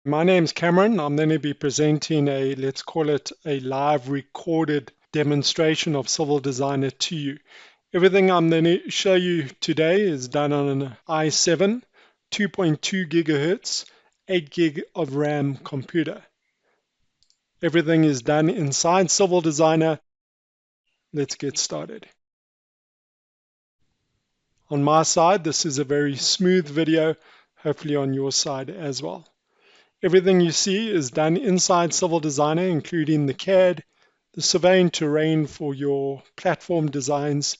My name's Cameron. I'm going to be presenting let's call it a live recorded demonstration of Civil Designer to you. Everything I'm going to show you today is done on an i7, 2.2 gigahertz, 8 gig of RAM computer. Everything is done inside Civil Designer. Let's get started. On my side, this is a very smooth video, hopefully on your side as well. Everything you see is done inside Civil Designer, including the CAD, the surveying terrain for your platform designs,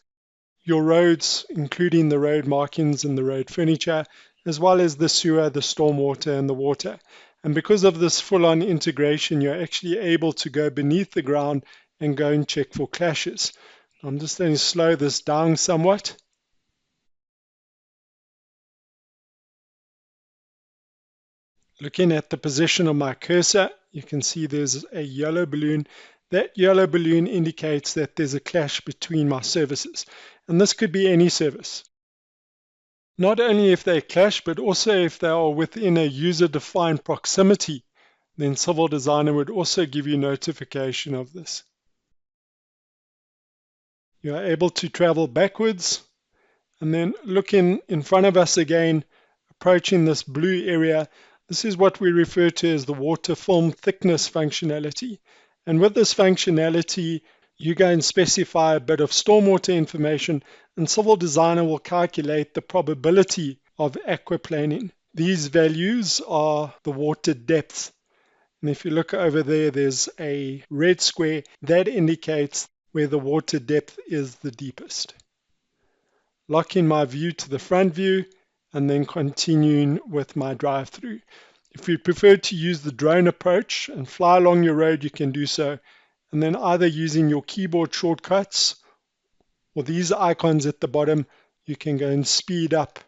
your roads, including the road markings and the road furniture, as well as the sewer, the stormwater, and the water. And because of this full-on integration, you're actually able to go beneath the ground and go and check for clashes. I'm just going to slow this down somewhat. Looking at the position of my cursor, you can see there's a yellow balloon. That yellow balloon indicates that there's a clash between my services. And this could be any service. Not only if they clash, but also if they are within a user-defined proximity, then Civil Designer would also give you notification of this. You are able to travel backwards, and then looking in front of us again, approaching this blue area. This is what we refer to as the water film thickness functionality. And with this functionality, you go and specify a bit of stormwater information, and Civil Designer will calculate the probability of aquaplaning. These values are the water depth. And if you look over there, there's a red square that indicates where the water depth is the deepest. Locking my view to the front view, and then continuing with my drive-through. If you prefer to use the drone approach and fly along your road, you can do so. And then either using your keyboard shortcuts or these icons at the bottom, you can go and speed up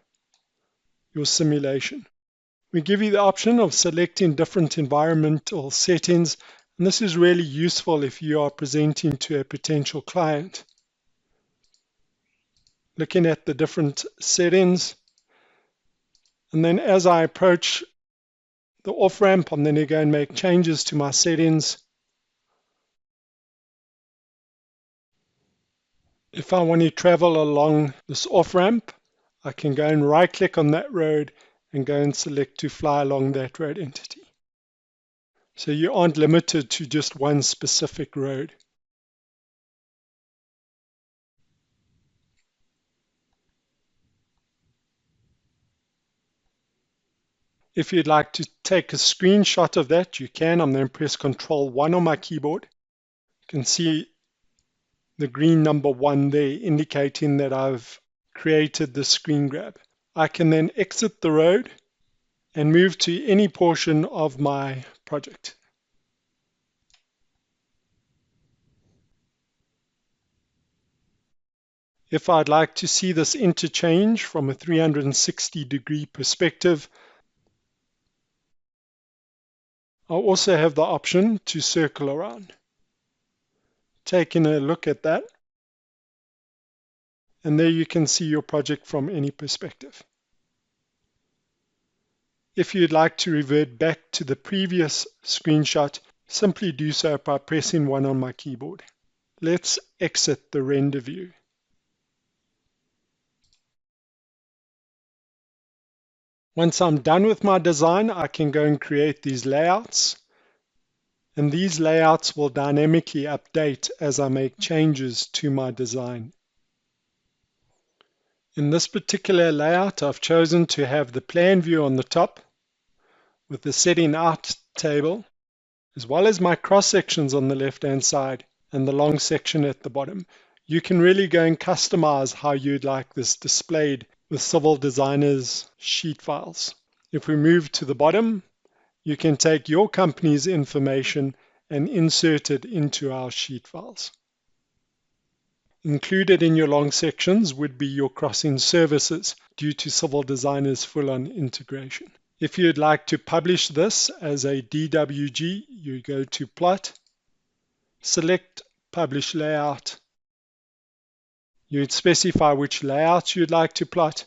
your simulation. We give you the option of selecting different environmental settings, and this is really useful if you are presenting to a potential client. Looking at the different settings, and then as I approach the off-ramp, I'm going to go and make changes to my settings. If I want to travel along this off-ramp, I can go and right-click on that road and go and select to fly along that road entity. So you aren't limited to just one specific road. If you'd like to take a screenshot of that, you can. I'm going to press Control 1 on my keyboard. You can see the green number 1 there indicating that I've created the screen grab. I can then exit the road and move to any portion of my project. If I'd like to see this interchange from a 360-degree perspective, I'll also have the option to circle around. Taking a look at that, and there you can see your project from any perspective. If you'd like to revert back to the previous screenshot, simply do so by pressing 1 on my keyboard. Let's exit the render view. Once I'm done with my design, I can go and create these layouts. And these layouts will dynamically update as I make changes to my design. In this particular layout, I've chosen to have the plan view on the top with the setting out table, as well as my cross sections on the left-hand side and the long section at the bottom. You can really go and customize how you'd like this displayed with Civil Designer's sheet files. If we move to the bottom, you can take your company's information and insert it into our sheet files. Included in your long sections would be your crossing services due to Civil Designer's full-on integration. If you'd like to publish this as a DWG, you go to Plot, select Publish Layout. You'd specify which layout you'd like to plot,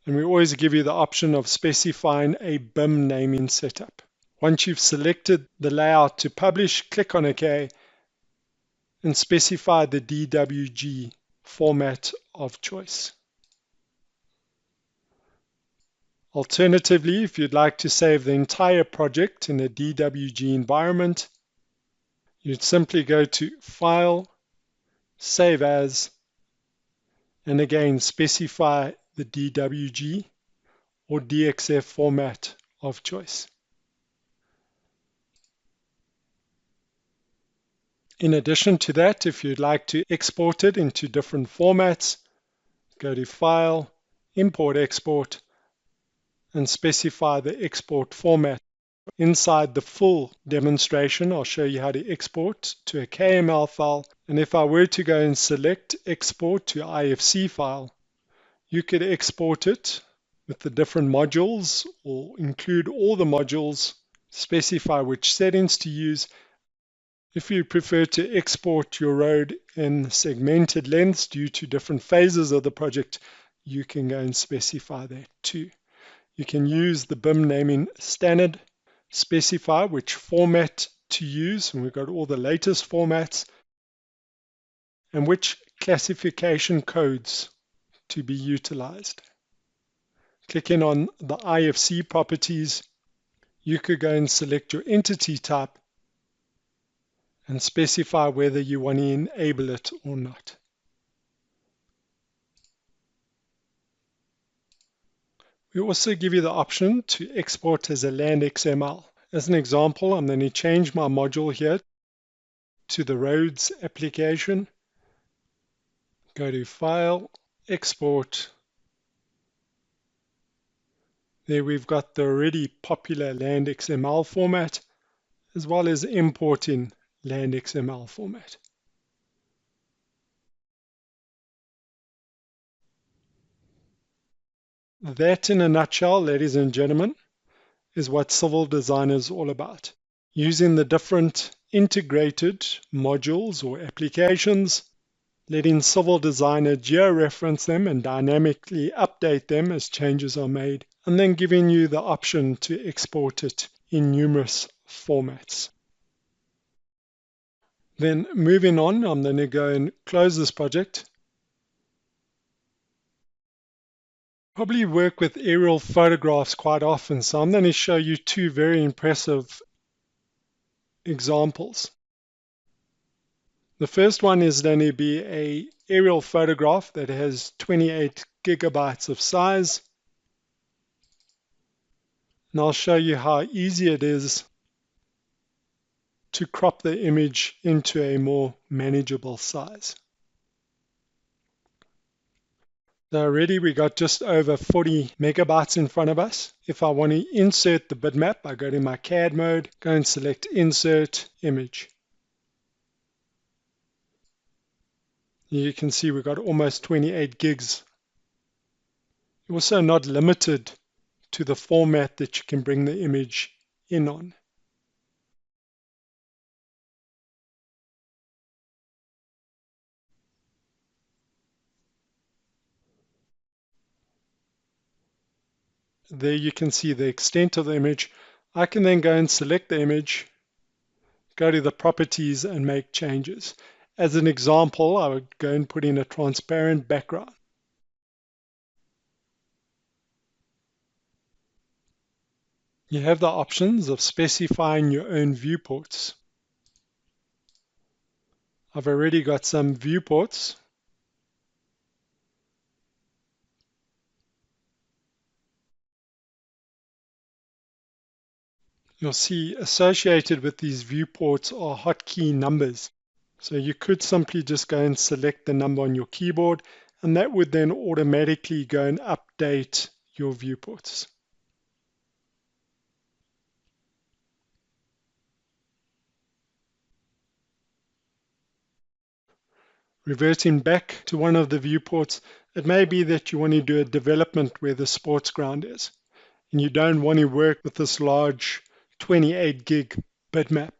and we always give you the option of specifying a BIM naming setup. Once you've selected the layout to publish, click on OK and specify the DWG format of choice. Alternatively, if you'd like to save the entire project in a DWG environment, you'd simply go to File, Save As, and again specify the DWG or DXF format of choice. In addition to that, if you'd like to export it into different formats, go to File, Import Export, and specify the export format. Inside the full demonstration, I'll show you how to export to a KML file. And if I were to go and select Export to IFC file, you could export it with the different modules or include all the modules, specify which settings to use. If you prefer to export your road in segmented lengths due to different phases of the project, you can go and specify that too. You can use the BIM naming standard, specify which format to use, and we've got all the latest formats, and which classification codes to be utilized. Clicking on the IFC properties, you could go and select your entity type and specify whether you want to enable it or not. We also give you the option to export as a land XML. As an example, I'm going to change my module here to the roads application. Go to File, Export. There we've got the already popular land XML format, as well as importing land XML format. That in a nutshell, ladies and gentlemen, is what civil design is all about. Using the different integrated modules or applications, letting Civil Designer georeference them and dynamically update them as changes are made, and then giving you the option to export it in numerous formats. Then moving on, I'm going to go and close this project. Probably work with aerial photographs quite often, so I'm going to show you two very impressive examples. The first one is going to be an aerial photograph that has 28 gigabytes of size. And I'll show you how easy it is to crop the image into a more manageable size. So already we got just over 40 megabytes in front of us. If I want to insert the bitmap, I go to my CAD mode, go and select Insert Image. You can see we've got almost 28 gigs. You're also not limited to the format that you can bring the image in on. There you can see the extent of the image. I can then go and select the image, go to the properties and make changes. As an example, I would go and put in a transparent background. You have the options of specifying your own viewports. I've already got some viewports. You'll see associated with these viewports are hotkey numbers. So you could simply just go and select the number on your keyboard, and that would then automatically go and update your viewports. Reverting back to one of the viewports, it may be that you want to do a development where the sports ground is, and you don't want to work with this large 28 gig bitmap.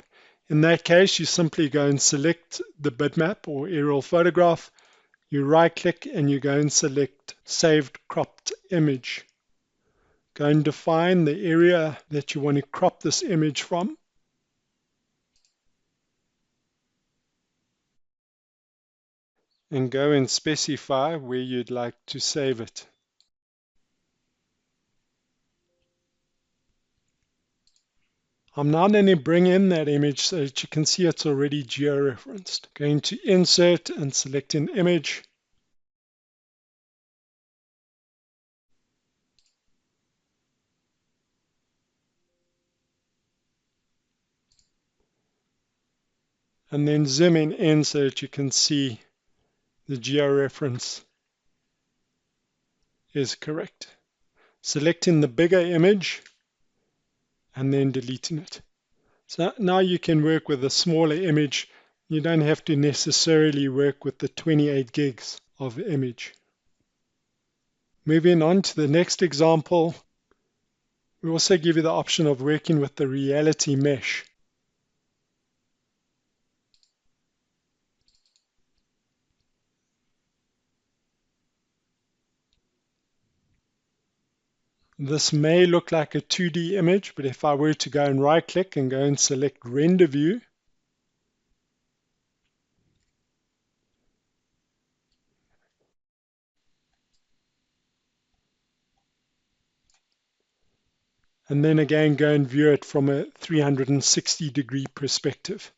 In that case, you simply go and select the bitmap or aerial photograph, you right click and you go and select Saved Cropped Image. Go and define the area that you want to crop this image from. And go and specify where you'd like to save it. I'm now going to bring in that image so that you can see it's already georeferenced. Going to Insert and select an image. And then zoom in so that you can see the georeference is correct. Selecting the bigger image and then deleting it. So now you can work with a smaller image. You don't have to necessarily work with the 28 gigs of image. Moving on to the next example, we also give you the option of working with the reality mesh. This may look like a 2D image, but if I were to go and right click and go and select render view, and then again go and view it from a 360-degree perspective.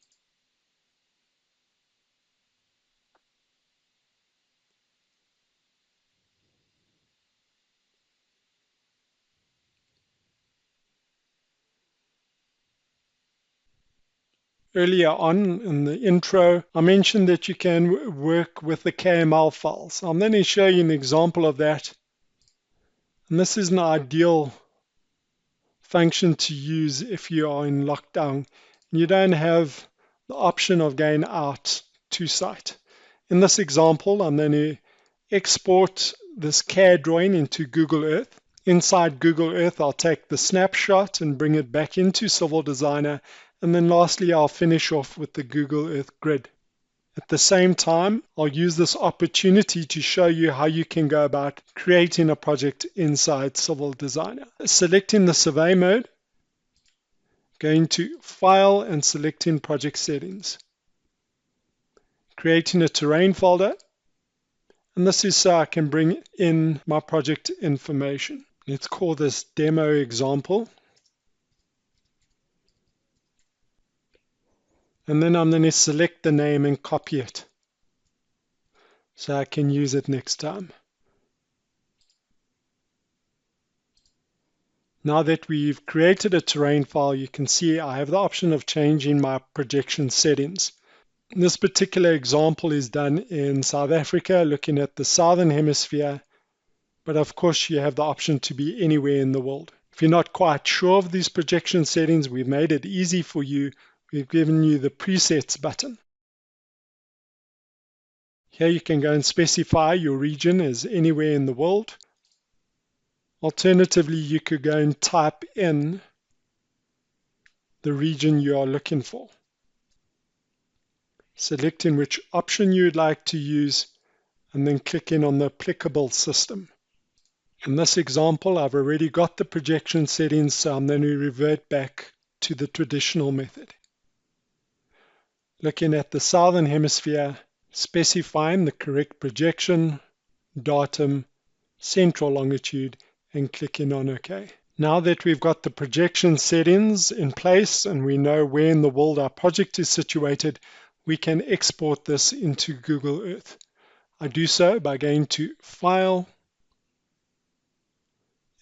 Earlier on in the intro, I mentioned that you can work with the KML files. I'm going to show you an example of that. And this is an ideal function to use if you are in lockdown. You don't have the option of going out to site. In this example, I'm going to export this CAD drawing into Google Earth. Inside Google Earth, I'll take the snapshot and bring it back into Civil Designer. And then lastly, I'll finish off with the Google Earth grid. At the same time, I'll use this opportunity to show you how you can go about creating a project inside Civil Designer. Selecting the survey mode, going to File and selecting Project Settings. Creating a terrain folder, and this is so I can bring in my project information. Let's call this Demo Example. And then I'm going to select the name and copy it so I can use it next time. Now that we've created a terrain file, you can see I have the option of changing my projection settings. This particular example is done in South Africa, looking at the southern hemisphere, but of course you have the option to be anywhere in the world. If you're not quite sure of these projection settings, we've made it easy for you. We've given you the presets button. Here you can go and specify your region as anywhere in the world. Alternatively, you could go and type in the region you are looking for, selecting which option you would like to use, and then clicking on the applicable system. In this example, I've already got the projection settings, so I'm going to revert back to the traditional method. Looking at the southern hemisphere, specifying the correct projection, datum, central longitude, and clicking on OK. Now that we've got the projection settings in place and we know where in the world our project is situated, we can export this into Google Earth. I do so by going to File,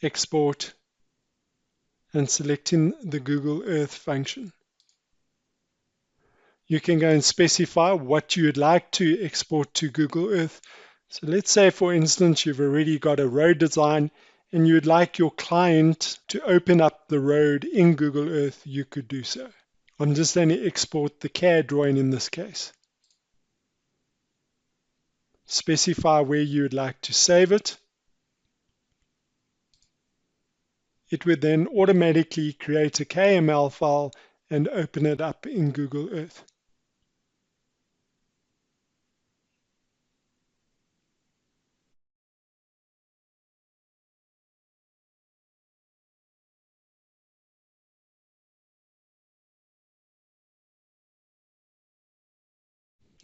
Export, and selecting the Google Earth function. You can go and specify what you would like to export to Google Earth. So let's say, for instance, you've already got a road design and you would like your client to open up the road in Google Earth, you could do so. I'm just going to export the CAD drawing in this case. Specify where you would like to save it. It would then automatically create a KML file and open it up in Google Earth.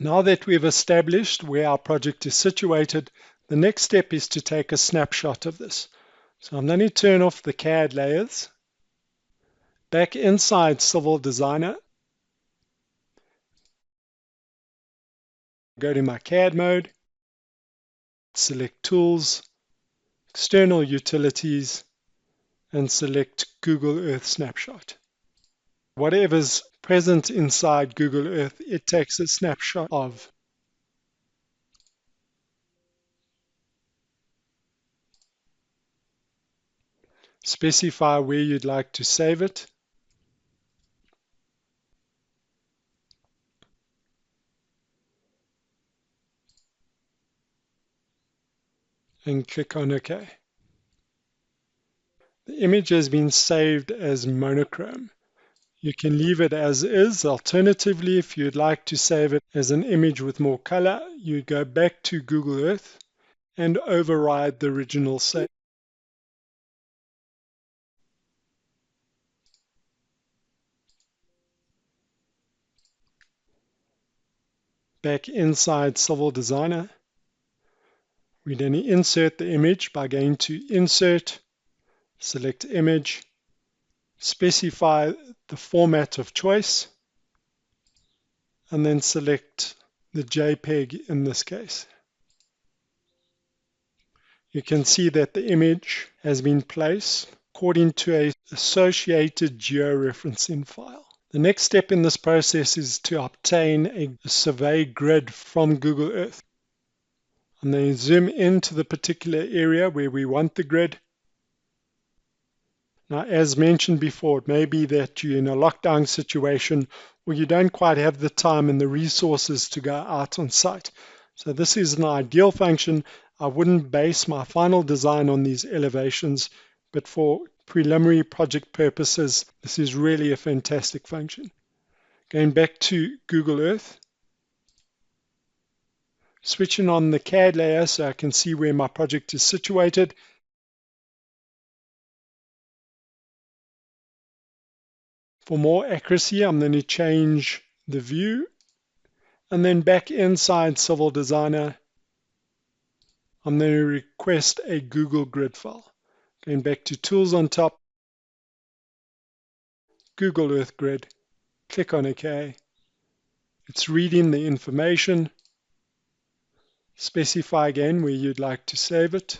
Now that we've established where our project is situated, the next step is to take a snapshot of this. So I'm going to turn off the CAD layers. Back inside Civil Designer, go to my CAD mode, select Tools, External Utilities, and select Google Earth Snapshot. Whatever's present inside Google Earth, it takes a snapshot of. Specify where you'd like to save it. And click on OK. The image has been saved as monochrome. You can leave it as is. Alternatively, if you'd like to save it as an image with more color, you go back to Google Earth and override the original save. Back inside Civil Designer, we're going to insert the image by going to Insert, select Image, specify the format of choice, and then select the JPEG in this case. You can see that the image has been placed according to an associated georeferencing file. The next step in this process is to obtain a survey grid from Google Earth. And then zoom into the particular area where we want the grid. Now, as mentioned before, it may be that you're in a lockdown situation or you don't quite have the time and the resources to go out on site. So this is an ideal function. I wouldn't base my final design on these elevations, but for preliminary project purposes, this is really a fantastic function. Going back to Google Earth, switching on the CAD layer so I can see where my project is situated. For more accuracy, I'm going to change the view, and then back inside Civil Designer, I'm going to request a Google Grid file. Going back to Tools on top, Google Earth Grid, click on OK. It's reading the information. Specify again where you'd like to save it.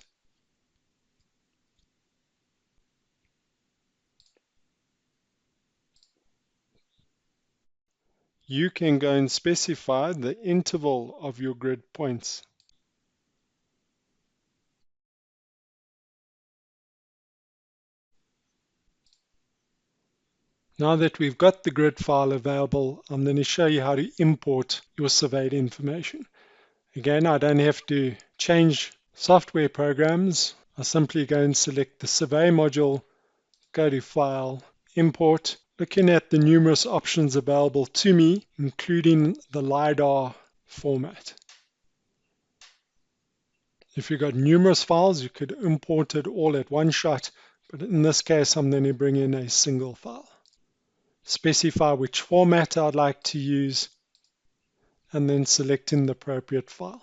You can go and specify the interval of your grid points. Now that we've got the grid file available, I'm going to show you how to import your surveyed information. Again, I don't have to change software programs. I simply go and select the survey module, go to File, Import, looking at the numerous options available to me, including the LiDAR format. If you've got numerous files, you could import it all at one shot, but in this case, I'm going to bring in a single file. Specify which format I'd like to use, and then selecting the appropriate file.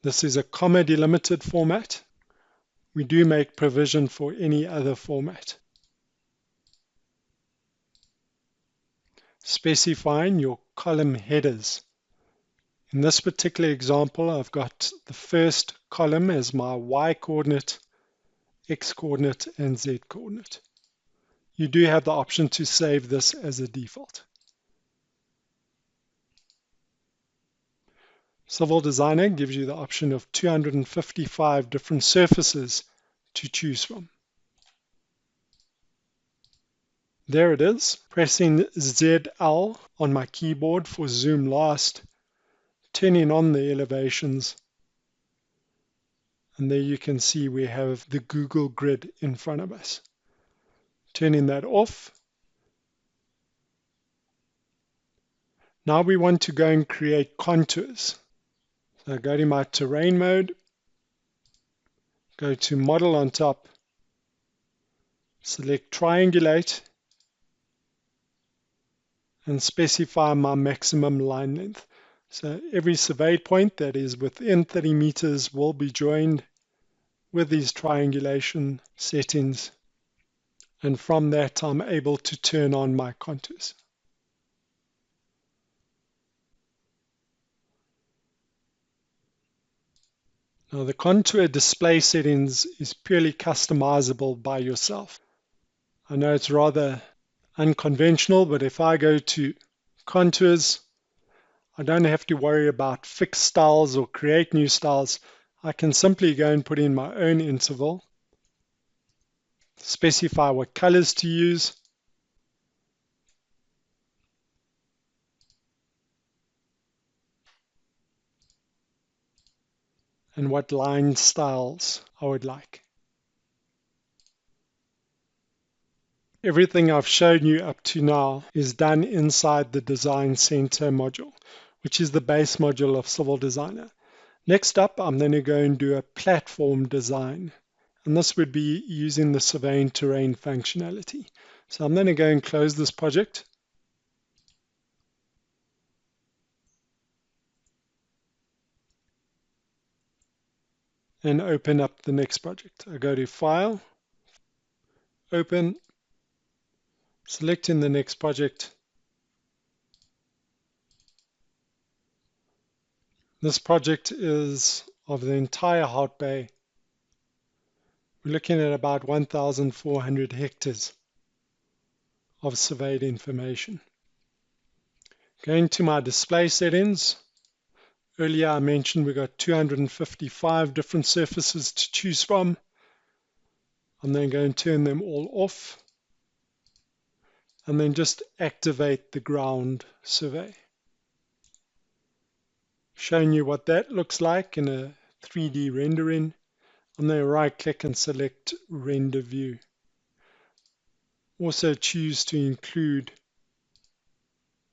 This is a comma delimited format. We do make provision for any other format. Specifying your column headers. In this particular example, I've got the first column as my Y coordinate, X coordinate, and Z coordinate. You do have the option to save this as a default. Civil Designer gives you the option of 255 different surfaces to choose from. There it is. Pressing ZL on my keyboard for zoom last, turning on the elevations, and there you can see we have the Google Grid in front of us. Turning that off. Now we want to go and create contours. So go to my terrain mode, go to model on top, select triangulate, and specify my maximum line length. So every surveyed point that is within 30 meters will be joined with these triangulation settings, and from that I'm able to turn on my contours. Now the contour display settings is purely customizable by yourself. I know it's rather unconventional, but if I go to contours, I don't have to worry about fixed styles or create new styles. I can simply go and put in my own interval, specify what colors to use, and what line styles I would like. Everything I've shown you up to now is done inside the Design Center module, which is the base module of Civil Designer. Next up, I'm going to go and do a platform design, and this would be using the surveying terrain functionality. So I'm going to go and close this project. And open up the next project. I go to File, Open, select in the next project. This project is of the entire Hout Bay. We're looking at about 1,400 hectares of surveyed information. Going to my display settings. Earlier I mentioned we got 255 different surfaces to choose from. I'm then going to turn them all off and then just activate the ground survey. Showing you what that looks like in a 3D rendering. I'm going to right click and select render view. Also choose to include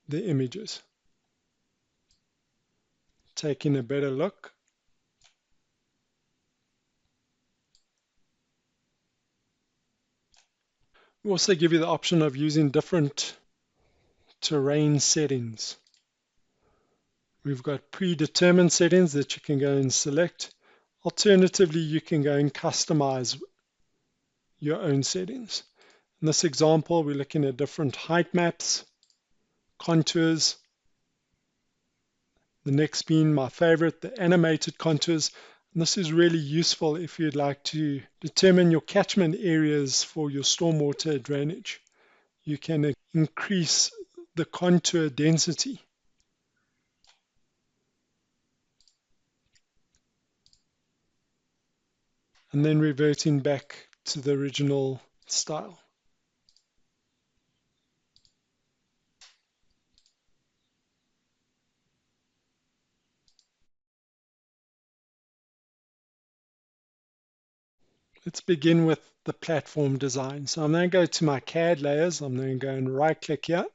the images. Taking a better look. We also give you the option of using different terrain settings. We've got predetermined settings that you can go and select. Alternatively, you can go and customize your own settings. In this example, we're looking at different height maps, contours. The next being my favorite, the animated contours. And this is really useful if you'd like to determine your catchment areas for your stormwater drainage. You can increase the contour density. And then reverting back to the original style. Let's begin with the platform design. So I'm going to go to my CAD layers. I'm going to go and right click here.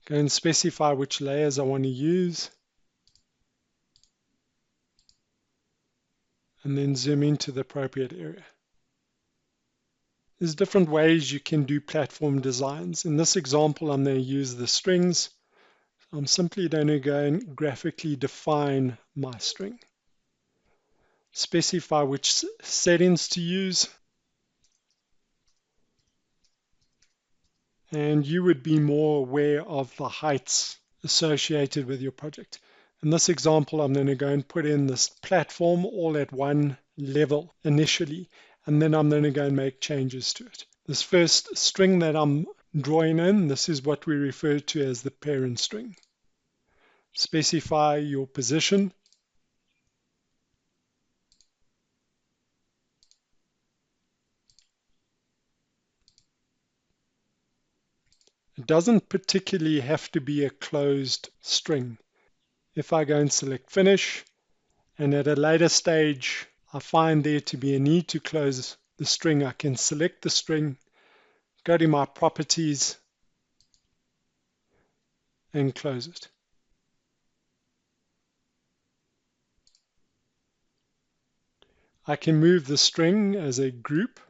Go and specify which layers I want to use. And then zoom into the appropriate area. There's different ways you can do platform designs. In this example, I'm going to use the strings. I'm simply going to go and graphically define my string. Specify which settings to use. And you would be more aware of the heights associated with your project. In this example, I'm going to go and put in this platform all at one level initially, and then I'm going to go and make changes to it. This first string that I'm drawing in, this is what we refer to as the parent string. Specify your position. It doesn't particularly have to be a closed string. If I go and select finish, and at a later stage I find there to be a need to close the string, I can select the string, go to my properties, and close it. I can move the string as a group,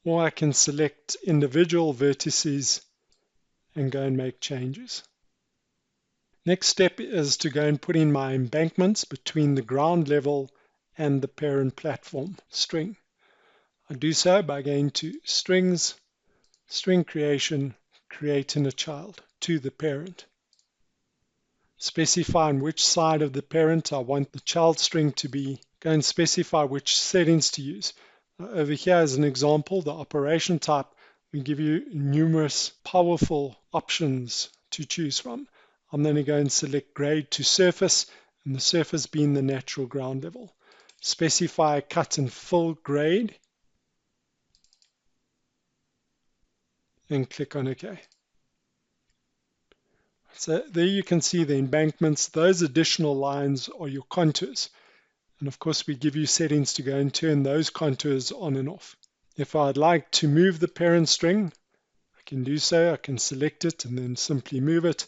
or I can select individual vertices and go and make changes. Next step is to go and put in my embankments between the ground level and the parent platform string. I do so by going to Strings, String Creation, Creating a Child to the parent. Specify on which side of the parent I want the child string to be. Go and specify which settings to use. Over here as an example, the operation type, we give you numerous powerful options to choose from. I'm going to go and select grade to surface, and the surface being the natural ground level. Specify cut and fill grade, and click on OK. So there you can see the embankments. Those additional lines are your contours. And of course, we give you settings to go and turn those contours on and off. If I'd like to move the parent string, I can do so. I can select it and then simply move it.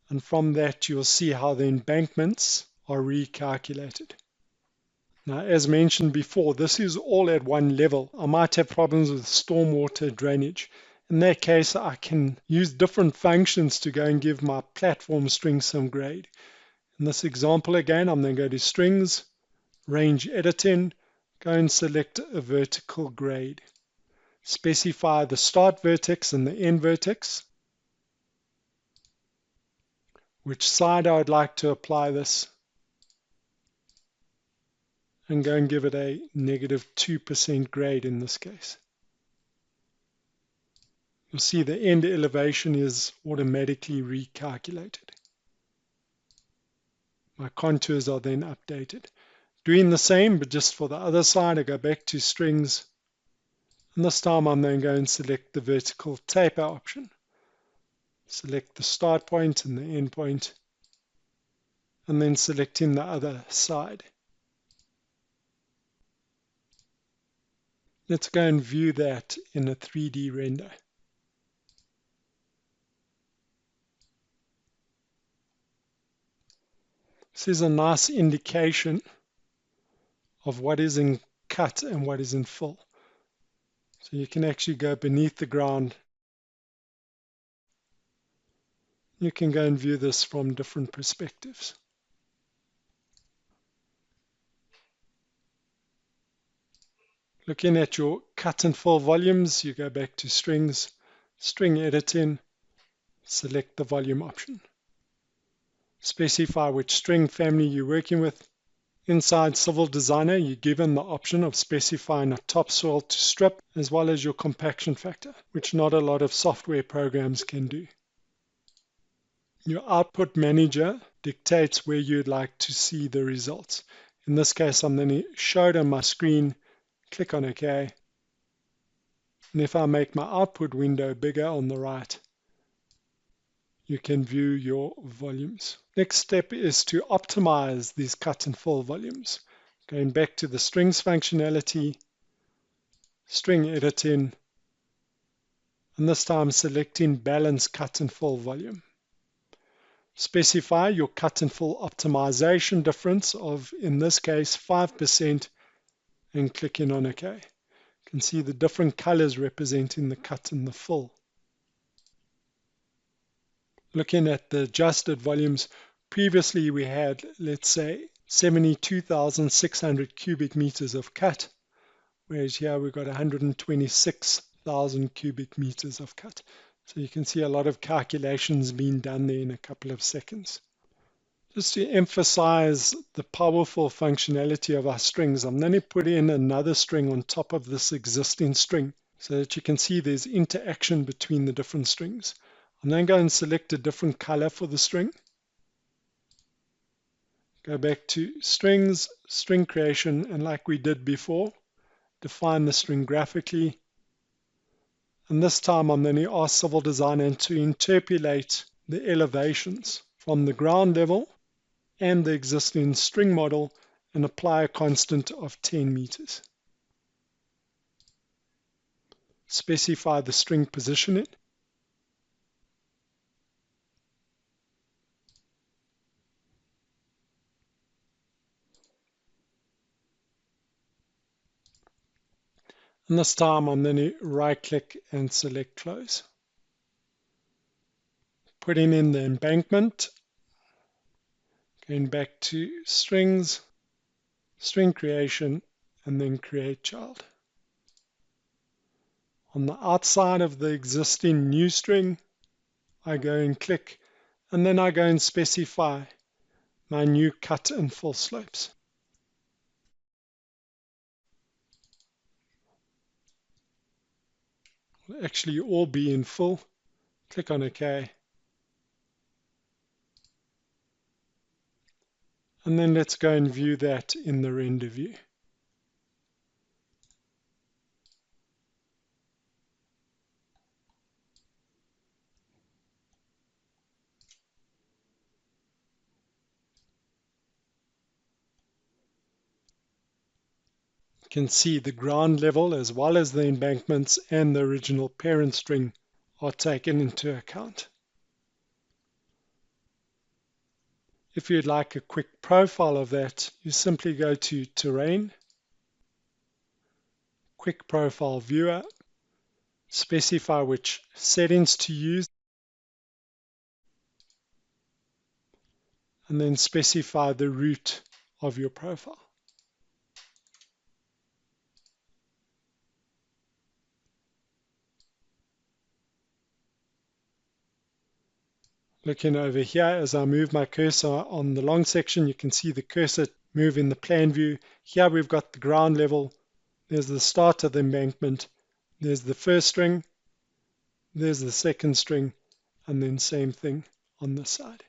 And from that, you'll see how the embankments are recalculated. Now, as mentioned before, this is all at one level. I might have problems with stormwater drainage. In that case, I can use different functions to go and give my platform string some grade. In this example again, I'm going to go to Strings, Range Editing, go and select a vertical grade. Specify the start vertex and the end vertex, which side I would like to apply this, and go and give it a -2% grade in this case. You'll see the end elevation is automatically recalculated. My contours are then updated. Doing the same, but just for the other side, I go back to Strings, and this time I'm then going to select the vertical taper option. Select the start point and the end point, and then selecting the other side. Let's go and view that in a 3D render. This is a nice indication of what is in cut and what is in fill. So you can actually go beneath the ground. You can go and view this from different perspectives. Looking at your cut and fill volumes, you go back to Strings, String Editing, select the volume option. Specify which string family you're working with. Inside Civil Designer, you're given the option of specifying a topsoil to strip as well as your compaction factor, which not a lot of software programs can do. Your output manager dictates where you'd like to see the results. In this case, I'm going to show it on my screen, click on OK. And if I make my output window bigger on the right, you can view your volumes. Next step is to optimize these cut and fill volumes. Going back to the strings functionality, string editing, and this time selecting balance cut and fill volume. Specify your cut and fill optimization difference of, in this case, 5%, and clicking on OK. You can see the different colors representing the cut and the fill. Looking at the adjusted volumes, previously we had, let's say, 72,600 cubic meters of cut, whereas here we've got 126,000 cubic meters of cut. So you can see a lot of calculations being done there in a couple of seconds. Just to emphasize the powerful functionality of our strings, I'm going to put in another string on top of this existing string so that you can see there's interaction between the different strings. I'm then going to select a different color for the string. Go back to Strings, String Creation, and like we did before, define the string graphically. And this time I'm going to ask Civil Designer to interpolate the elevations from the ground level and the existing string model and apply a constant of 10 meters. Specify the string positioning. And this time I'm going to right click and select close. putting in the embankment, going back to strings, string creation, and then create child. On the outside of the existing new string, I go and click, and then I go and specify my new cut and fill slopes. Will actually all be in full. Click on OK. And then let's go and view that in the render view. You can see the ground level as well as the embankments and the original parent string are taken into account. If you'd like a quick profile of that, you simply go to Terrain, Quick Profile Viewer, specify which settings to use, and then specify the root of your profile. Looking over here, as I move my cursor on the long section, you can see the cursor move in the plan view. Here we've got the ground level. There's the start of the embankment. There's the first string. There's the second string. And then same thing on this side.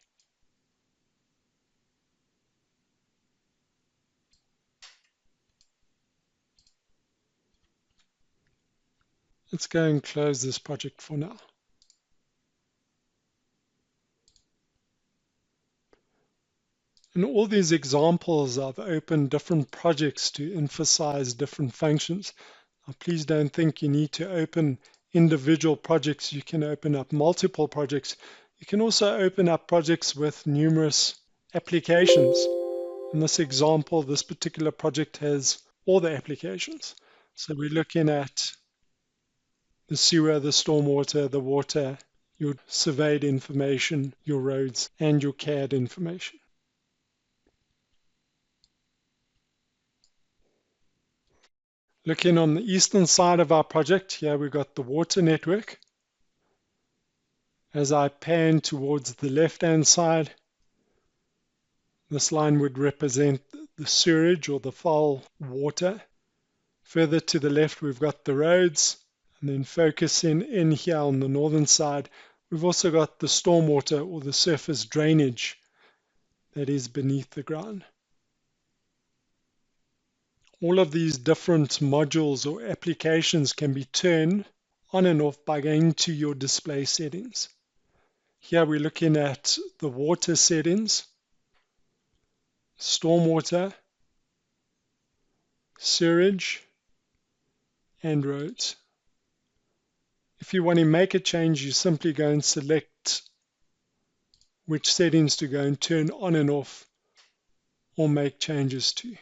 Let's go and close this project for now. In all these examples, I've opened different projects to emphasize different functions. Now, please don't think you need to open individual projects. You can open up multiple projects. You can also open up projects with numerous applications. In this example, this particular project has all the applications. So we're looking at the sewer, the stormwater, the water, your surveyed information, your roads, and your CAD information. Looking on the eastern side of our project, here we've got the water network. As I pan towards the left-hand side, this line would represent the sewerage or the foul water. Further to the left, we've got the roads. And then focusing in here on the northern side, we've also got the stormwater or the surface drainage that is beneath the ground. All of these different modules or applications can be turned on and off by going to your display settings. Here we're looking at the water settings, stormwater, sewage, and roads. If you want to make a change, you simply go and select which settings to go and turn on and off or make changes to.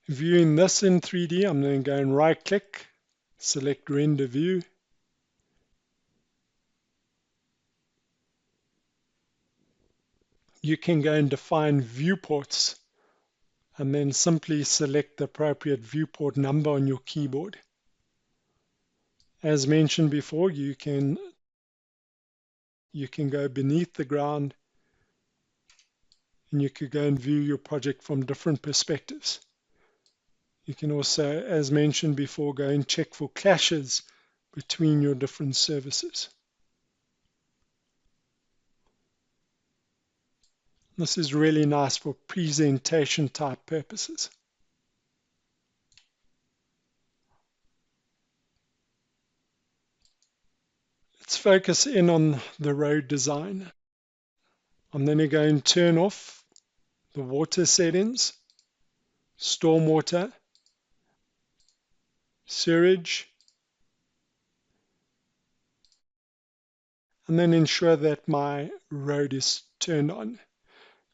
Viewing this in 3D, I'm going to go and right click, select render view. You can go and define viewports and then simply select the appropriate viewport number on your keyboard. As mentioned before, you can go beneath the ground and you could go and view your project from different perspectives. You can also, as mentioned before, go and check for clashes between your different services. This is really nice for presentation type purposes. Let's focus in on the road design. I'm then going to go and turn off the water settings, stormwater, sewage, and then ensure that my road is turned on.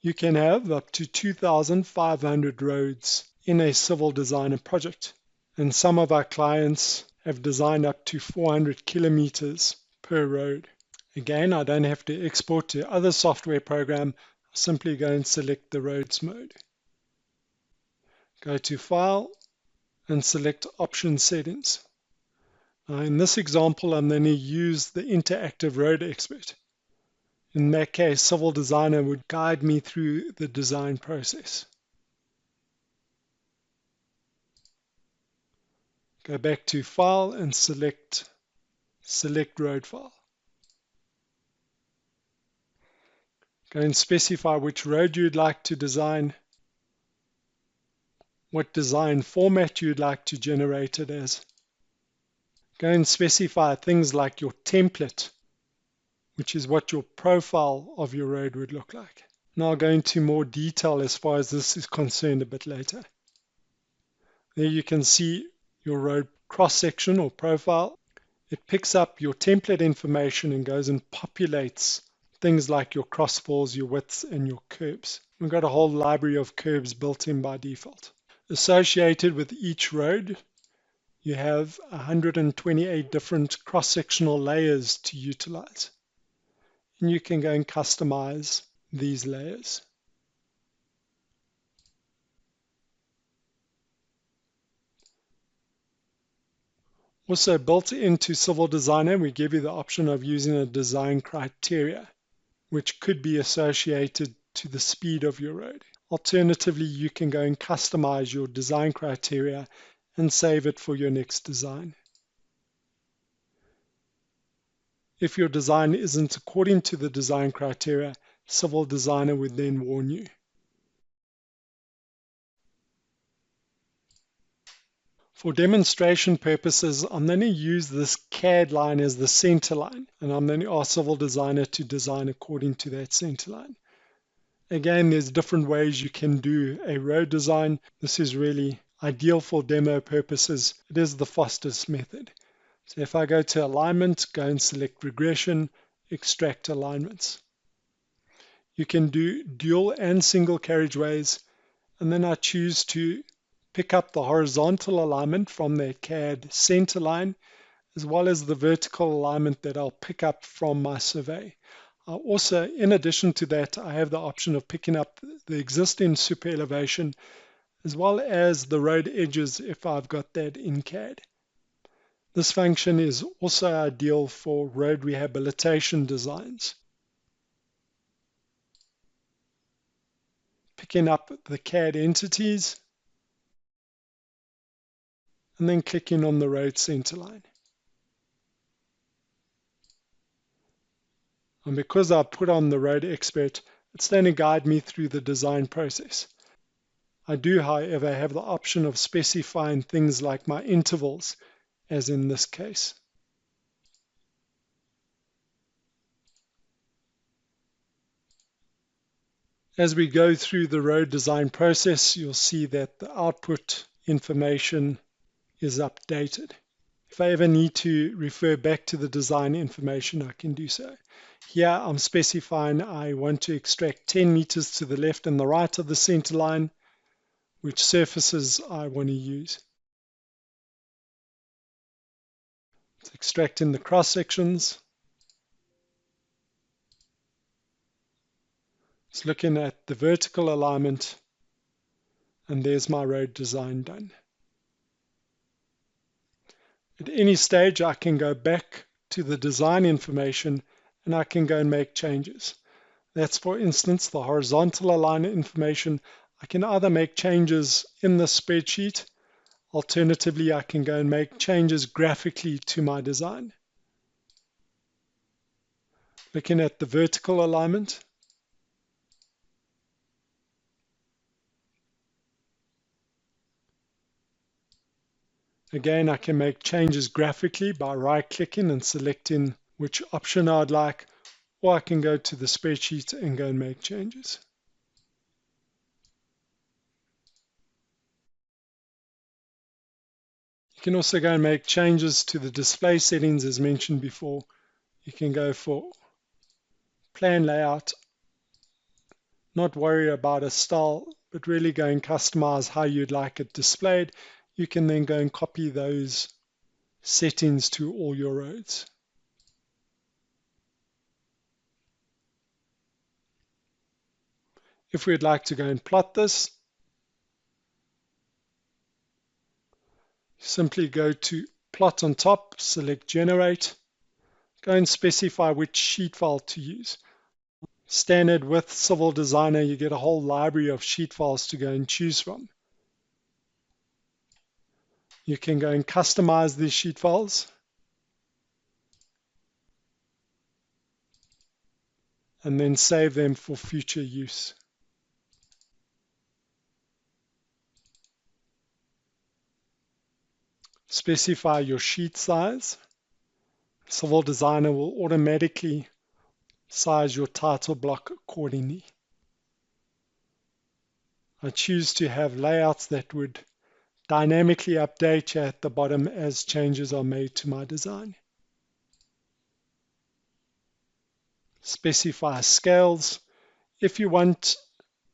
You can have up to 2,500 roads in a civil designer project. And some of our clients have designed up to 400 kilometers per road. Again, I don't have to export to other software program. I simply go and select the roads mode. Go to File and select Option Settings. Now in this example, I'm going to use the Interactive Road Expert. In that case, Civil Designer would guide me through the design process. Go back to File and select Road File. Go and specify which road you'd like to design, what design format you'd like to generate it as. Go and specify things like your template, which is what your profile of your road would look like. Now I'll go into more detail as far as this is concerned a bit later. There you can see your road cross-section or profile. It picks up your template information and goes and populates things like your crossfalls, your widths, and your curbs. We've got a whole library of curbs built in by default. Associated with each road, you have 128 different cross-sectional layers to utilize. And you can go and customize these layers. Also built into Civil Designer, we give you the option of using a design criteria, which could be associated to the speed of your road. Alternatively, you can go and customize your design criteria and save it for your next design. If your design isn't according to the design criteria, Civil Designer would then warn you. For demonstration purposes, I'm going to use this CAD line as the center line, and I'm going to ask Civil Designer to design according to that center line. Again, there's different ways you can do a road design. This is really ideal for demo purposes. It is the fastest method. So if I go to Alignment, go and select Regression, Extract Alignments. You can do dual and single carriageways, and then I choose to pick up the horizontal alignment from the CAD center line, as well as the vertical alignment that I'll pick up from my survey. Also, in addition to that, I have the option of picking up the existing super elevation, as well as the road edges if I've got that in CAD. This function is also ideal for road rehabilitation designs. Picking up the CAD entities, and then clicking on the road center line. And because I put on the road expert, it's going to guide me through the design process. I do, however, have the option of specifying things like my intervals, as in this case. As we go through the road design process, you'll see that the output information is updated. If I ever need to refer back to the design information, I can do so. Here I'm specifying I want to extract 10 meters to the left and the right of the center line, which surfaces I want to use. It's extracting the cross sections. It's looking at the vertical alignment, and there's my road design done. At any stage, I can go back to the design information and I can go and make changes. That's, for instance, the horizontal alignment information. I can either make changes in the spreadsheet. Alternatively, I can go and make changes graphically to my design. Looking at the vertical alignment. Again, I can make changes graphically by right-clicking and selecting which option I'd like, or I can go to the spreadsheet and go and make changes. You can also go and make changes to the display settings as mentioned before. You can go for plan layout, not worry about a style, but really go and customize how you'd like it displayed. You can then go and copy those settings to all your roads. If we'd like to go and plot this, simply go to plot on top, select generate, go and specify which sheet file to use. Standard with Civil Designer, you get a whole library of sheet files to go and choose from. You can go and customize these sheet files and then save them for future use. Specify your sheet size. Civil Designer will automatically size your title block accordingly. I choose to have layouts that would dynamically update at the bottom as changes are made to my design. Specify scales. If you want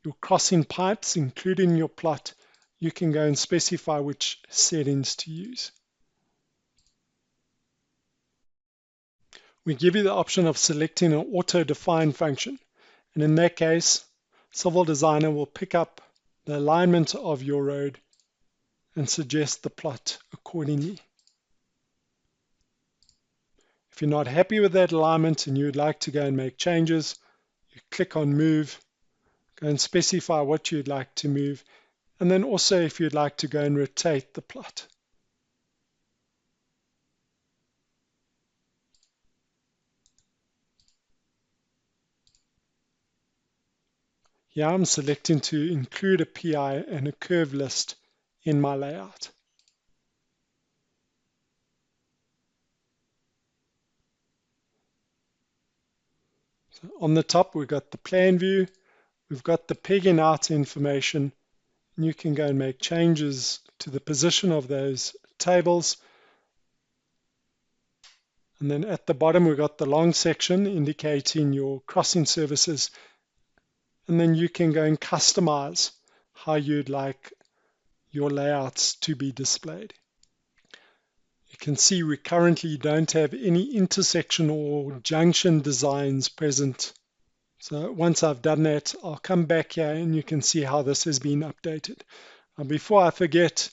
your crossing pipes included in your plot, you can go and specify which settings to use. We give you the option of selecting an auto-define function, and in that case, Civil Designer will pick up the alignment of your road and suggest the plot accordingly. If you're not happy with that alignment and you would like to go and make changes, you click on Move, go and specify what you'd like to move, and then also if you'd like to go and rotate the plot. Here I'm selecting to include a PI and a curve list in my layout. So on the top, we've got the plan view, we've got the pegging out information, and you can go and make changes to the position of those tables. And then at the bottom, we've got the long section indicating your crossing services. And then you can go and customize how you'd like your layouts to be displayed. You can see we currently don't have any intersection or junction designs present. So once I've done that, I'll come back here and you can see how this has been updated. Before I forget,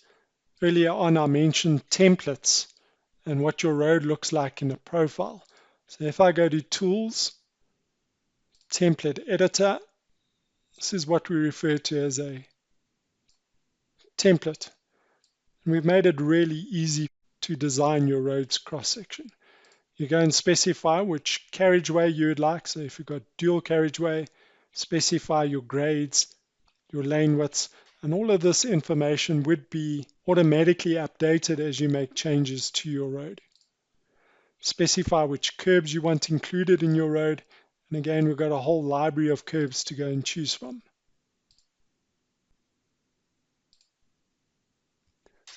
earlier on I mentioned templates and what your road looks like in a profile. So if I go to Tools, Template Editor, this is what we refer to as a template. And we've made it really easy to design your road's cross-section. You go and specify which carriageway you would like. So if you've got dual carriageway, specify your grades, your lane widths, and all of this information would be automatically updated as you make changes to your road. Specify which curbs you want included in your road. And again, we've got a whole library of curbs to go and choose from.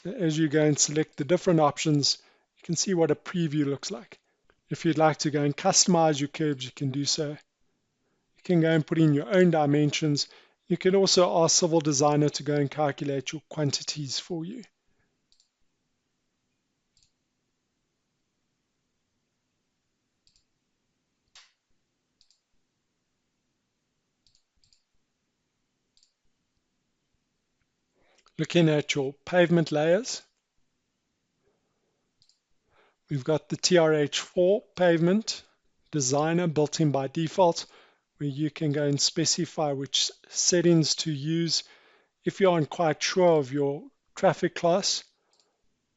As you go and select the different options, you can see what a preview looks like. If you'd like to go and customize your curbs, you can do so. You can go and put in your own dimensions. You can also ask Civil Designer to go and calculate your quantities for you. Looking at your pavement layers, we've got the TRH4 pavement designer built in by default, where you can go and specify which settings to use. If you aren't quite sure of your traffic class,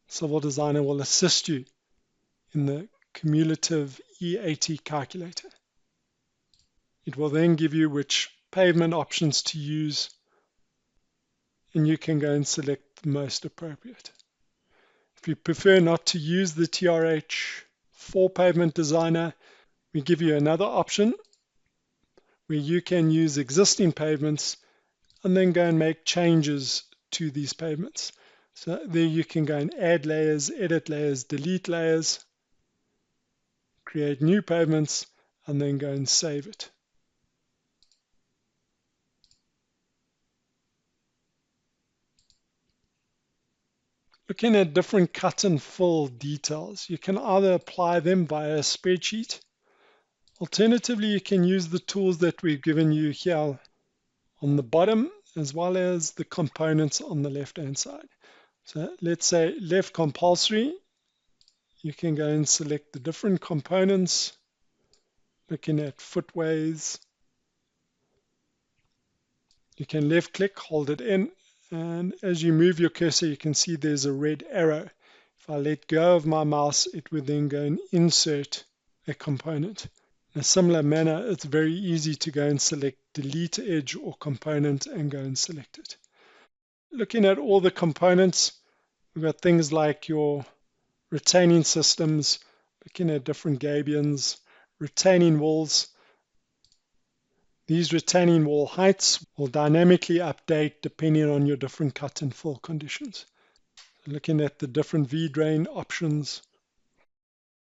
Civil Designer will assist you in the cumulative E80 calculator. It will then give you which pavement options to use, and you can go and select the most appropriate. If you prefer not to use the TRH4 pavement designer, we give you another option where you can use existing pavements and then go and make changes to these pavements. So there you can go and add layers, edit layers, delete layers, create new pavements, and then go and save it. Looking at different cut and fill details, you can either apply them via a spreadsheet. Alternatively, you can use the tools that we've given you here on the bottom, as well as the components on the left-hand side. So let's say left compulsory, you can go and select the different components, looking at footways. You can left click, hold it in, and as you move your cursor, you can see there's a red arrow. If I let go of my mouse, it would then go and insert a component. In a similar manner, it's very easy to go and select delete edge or component and go and select it. Looking at all the components, we've got things like your retaining systems, looking at different gabions, retaining walls. These retaining wall heights will dynamically update depending on your different cut and fill conditions. Looking at the different V-drain options,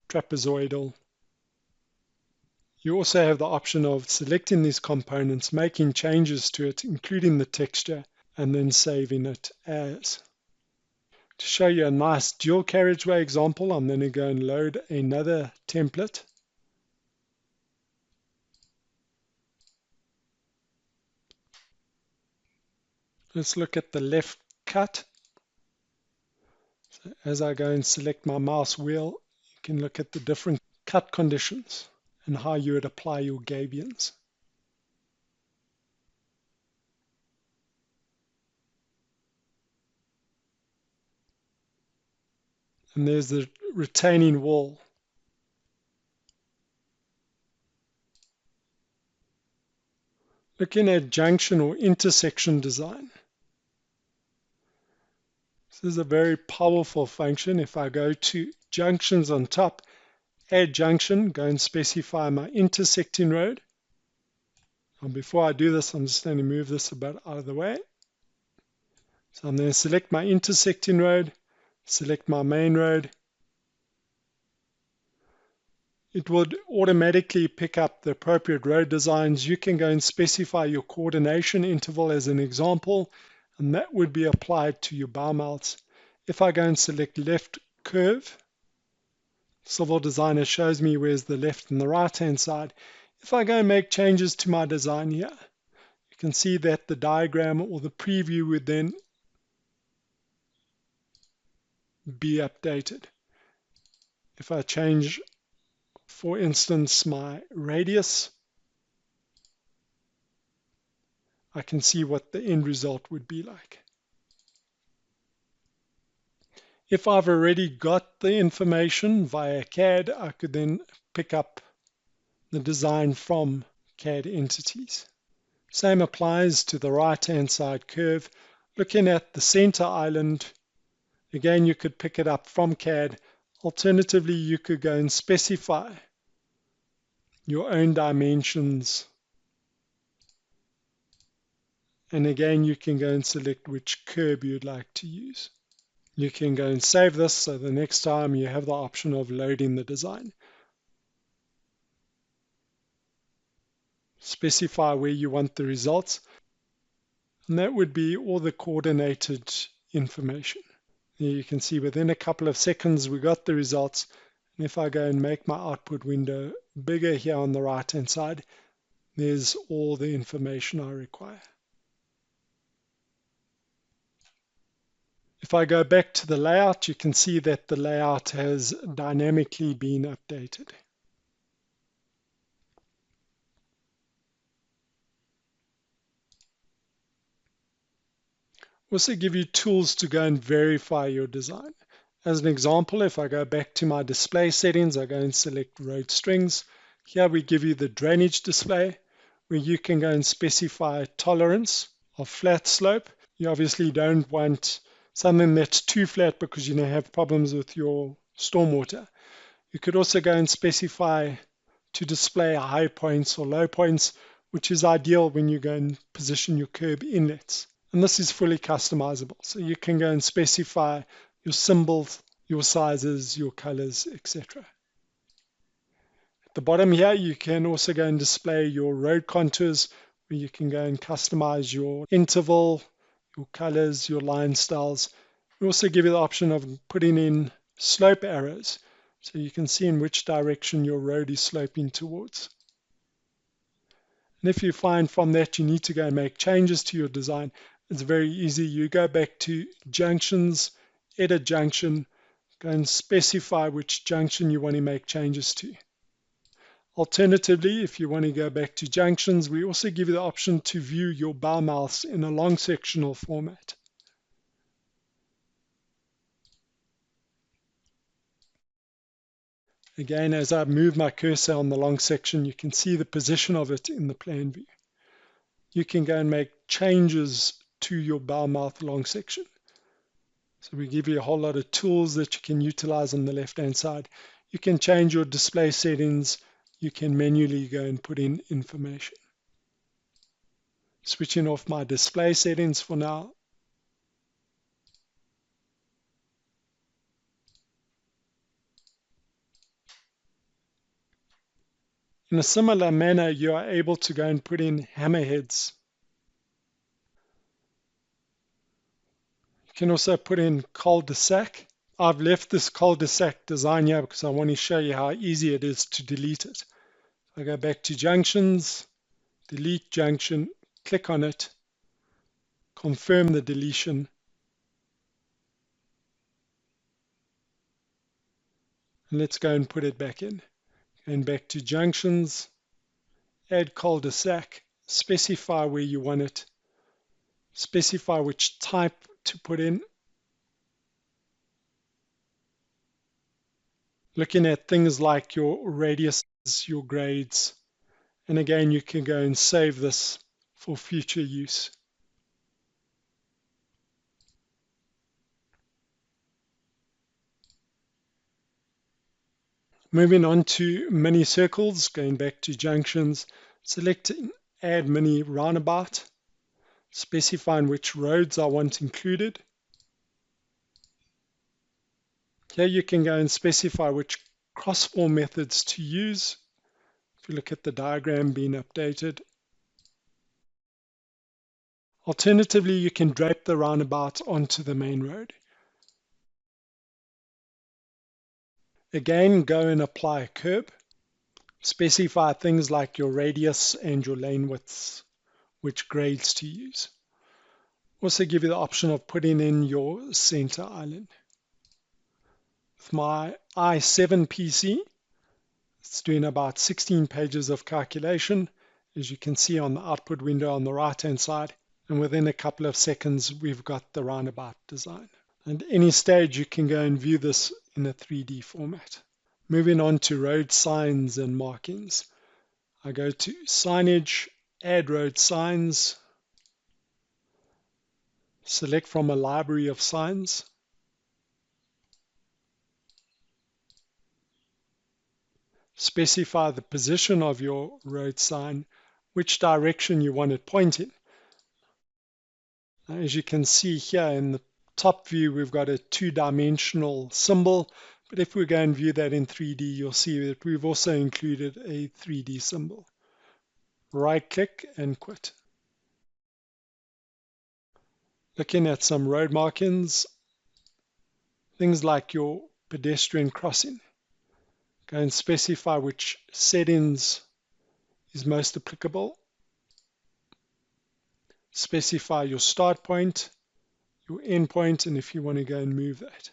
trapezoidal. You also have the option of selecting these components, making changes to it, including the texture, and then saving it as. To show you a nice dual carriageway example, I'm going to go and load another template. Let's look at the left cut. So as I go and select my mouse wheel, you can look at the different cut conditions and how you would apply your gabions. And there's the retaining wall. Looking at junction or intersection design. This is a very powerful function. If I go to junctions on top, add junction, go and specify my intersecting road. And before I do this, I'm just going to move this a bit out of the way. So I'm going to select my intersecting road, select my main road. It would automatically pick up the appropriate road designs. You can go and specify your coordination interval as an example, and that would be applied to your bow mounts. If I go and select left curve, Civil Designer shows me where's the left and the right hand side. If I go and make changes to my design here, you can see that the diagram or the preview would then be updated. If I change, for instance, my radius, I can see what the end result would be like. If I've already got the information via CAD, I could then pick up the design from CAD entities. Same applies to the right-hand side curve. Looking at the center island, again, you could pick it up from CAD. Alternatively, you could go and specify your own dimensions. And again, you can go and select which curve you'd like to use. You can go and save this, so the next time you have the option of loading the design. Specify where you want the results, and that would be all the coordinated information. Here you can see within a couple of seconds we got the results, and if I go and make my output window bigger here on the right hand side, there's all the information I require. If I go back to the layout, you can see that the layout has dynamically been updated. Also give you tools to go and verify your design. As an example, if I go back to my display settings, I go and select road strings. Here we give you the drainage display, where you can go and specify tolerance of flat slope. You obviously don't want something that's too flat because you may have problems with your stormwater. You could also go and specify to display high points or low points, which is ideal when you go and position your curb inlets. And this is fully customizable. So you can go and specify your symbols, your sizes, your colors, etc. At the bottom here, you can also go and display your road contours, where you can go and customize your interval, your colors, your line styles, We also give you the option of putting in slope arrows, so you can see in which direction your road is sloping towards. And if you find from that you need to go and make changes to your design, it's very easy. You go back to Junctions, Edit Junction, go and specify which junction you want to make changes to. Alternatively, if you want to go back to Junctions, we also give you the option to view your bow mouths in a long sectional format. Again, as I move my cursor on the long section, you can see the position of it in the plan view. You can go and make changes to your bow mouth long section. So we give you a whole lot of tools that you can utilize on the left-hand side. You can change your display settings. You can manually go and put in information. Switching off my display settings for now. In a similar manner, you are able to go and put in hammerheads. You can also put in cul-de-sac. I've left this cul-de-sac design here because I want to show you how easy it is to delete it. I go back to Junctions, delete junction, click on it, confirm the deletion, and let's go and put it back in. And back to Junctions, add cul-de-sac, specify where you want it, specify which type to put in. Looking at things like your radiuses, your grades, and again you can go and save this for future use. Moving on to mini circles, going back to Junctions, selecting add mini roundabout, specifying which roads I want included. Here you can go and specify which cross-form methods to use. If you look at the diagram being updated. Alternatively, you can drape the roundabout onto the main road. Again, go and apply a curb. Specify things like your radius and your lane widths, which grades to use. Also give you the option of putting in your center island. With my i7 PC, it's doing about 16 pages of calculation, as you can see on the output window on the right-hand side. And within a couple of seconds, we've got the roundabout design. At any stage, you can go and view this in a 3D format. Moving on to road signs and markings. I go to signage, add road signs, select from a library of signs, specify the position of your road sign, which direction you want it pointing. As you can see here in the top view, we've got a two-dimensional symbol, but if we go and view that in 3D, you'll see that we've also included a 3D symbol. Right-click and quit. Looking at some road markings, things like your pedestrian crossing. Go and specify which settings is most applicable. Specify your start point, your end point, and if you want to go and move that.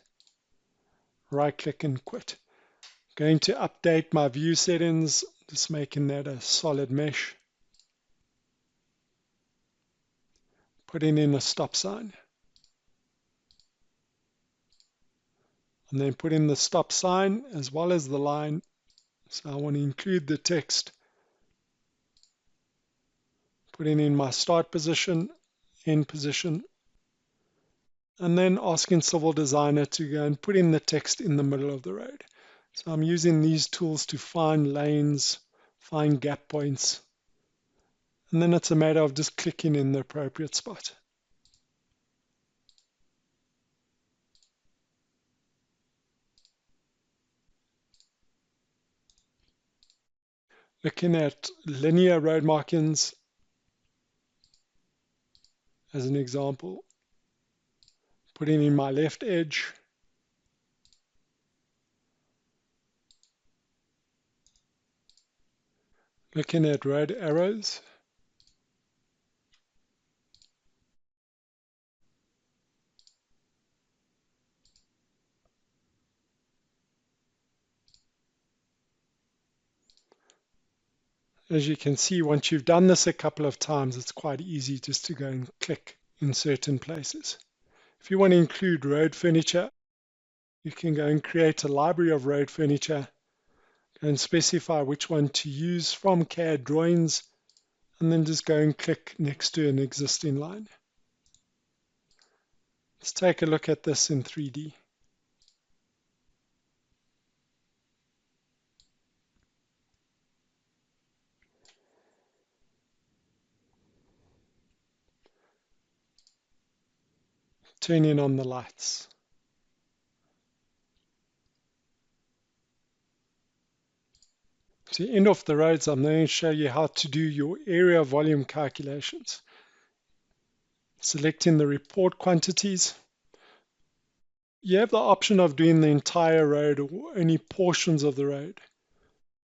Right-click and quit. Going to update my view settings, just making that a solid mesh. Putting in a stop sign. And then put in the stop sign as well as the line. So I want to include the text. Putting in my start position, end position. And then asking Civil Designer to go and put in the text in the middle of the road. So I'm using these tools to find lanes, find gap points. And then it's a matter of just clicking in the appropriate spot. Looking at linear road markings as an example, Putting in my left edge. Looking at road arrows. As you can see, once you've done this a couple of times, it's quite easy just to go and click in certain places. If you want to include road furniture, you can go and create a library of road furniture and specify which one to use from CAD drawings, and then just go and click next to an existing line. Let's take a look at this in 3D. Turning on the lights. To end off the roads, I'm going to show you how to do your area volume calculations. Selecting the report quantities. You have the option of doing the entire road or only portions of the road.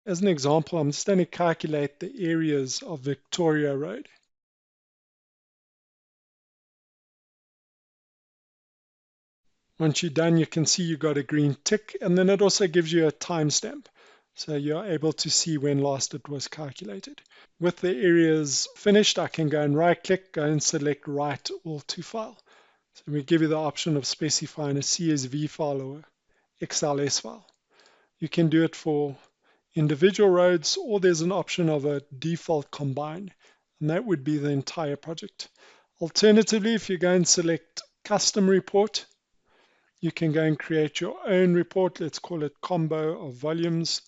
As an example, I'm just going to calculate the areas of Victoria Road. Once you're done, you can see you got a green tick, and then it also gives you a timestamp. So you're able to see when last it was calculated. With the areas finished, I can go and right-click, go and select Write All to File. So we give you the option of specifying a CSV file or XLS file. You can do it for individual roads, or there's an option of a default combined, and that would be the entire project. Alternatively, if you go and select Custom Report, you can go and create your own report. Let's call it Combo of Volumes.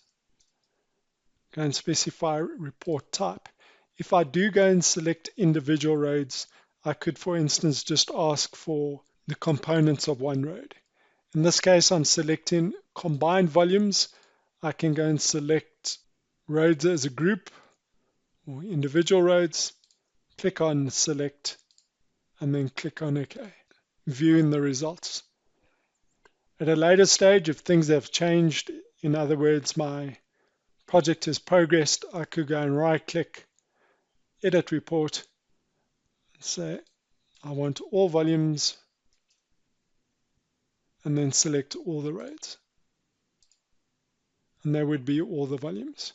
Go and specify report type. If I do go and select individual roads, I could, for instance, just ask for the components of one road. In this case, I'm selecting combined volumes. I can go and select roads as a group or individual roads, click on select, and then click on OK. Viewing the results. At a later stage, if things have changed, in other words, my project has progressed, I could go and right-click, edit report, and say I want all volumes, and then select all the roads. And there would be all the volumes,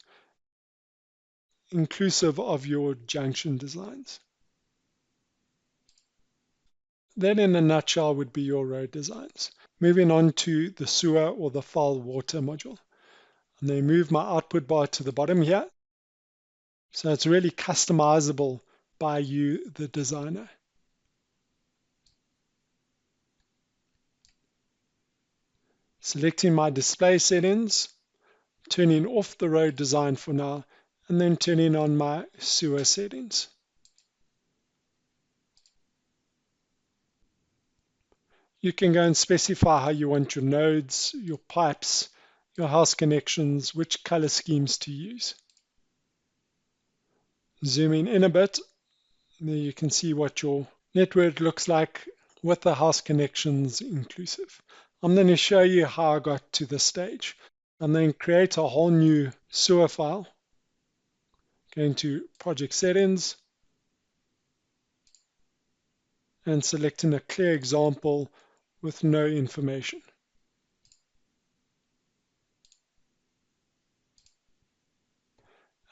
inclusive of your junction designs. That in a nutshell would be your road designs. Moving on to the sewer or the foul water module. And then move my output bar to the bottom here. So it's really customizable by you, the designer. Selecting my display settings, turning off the road design for now, and then turning on my sewer settings. You can go and specify how you want your nodes, your pipes, your house connections, which color schemes to use. Zooming in a bit, there you can see what your network looks like with the house connections inclusive. I'm going to show you how I got to this stage. I'm going to create a whole new sewer file. Going to project settings and selecting a clear example with no information.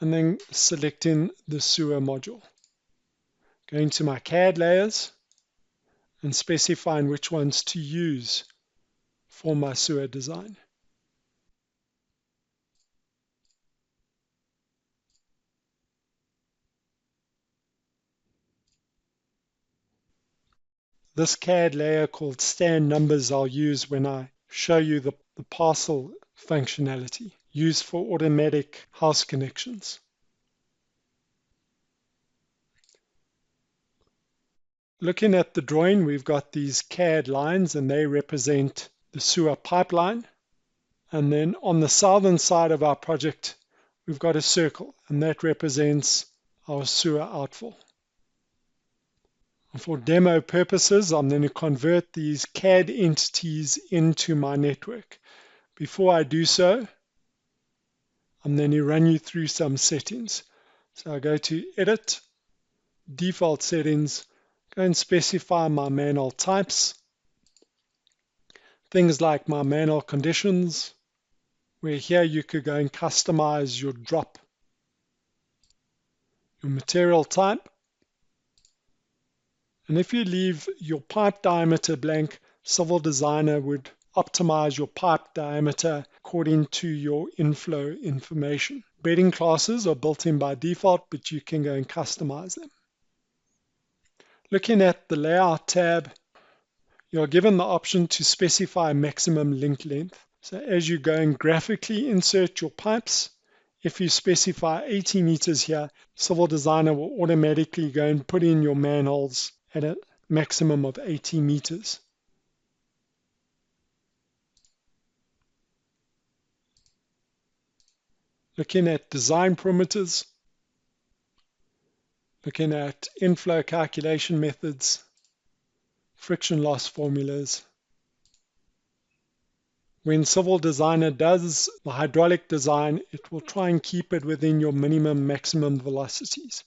And then selecting the sewer module. Going to my CAD layers and specifying which ones to use for my sewer design. This CAD layer called stand numbers I'll use when I show you the parcel functionality used for automatic house connections. Looking at the drawing, we've got these CAD lines and they represent the sewer pipeline. And then on the southern side of our project, we've got a circle and that represents our sewer outfall. For demo purposes, I'm going to convert these CAD entities into my network. Before I do so, I'm going to run you through some settings. So I go to Edit, Default Settings, go and specify my manhole types, things like my manhole conditions, where here you could go and customize your drop, your material type. And if you leave your pipe diameter blank, Civil Designer would optimize your pipe diameter according to your inflow information. Bedding classes are built in by default, but you can go and customize them. Looking at the Layout tab, you're given the option to specify maximum link length. So as you go and graphically insert your pipes, if you specify 80 meters here, Civil Designer will automatically go and put in your manholes at a maximum of 80 meters. Looking at design parameters, looking at inflow calculation methods, friction loss formulas. When Civil Designer does the hydraulic design, it will try and keep it within your minimum maximum velocities.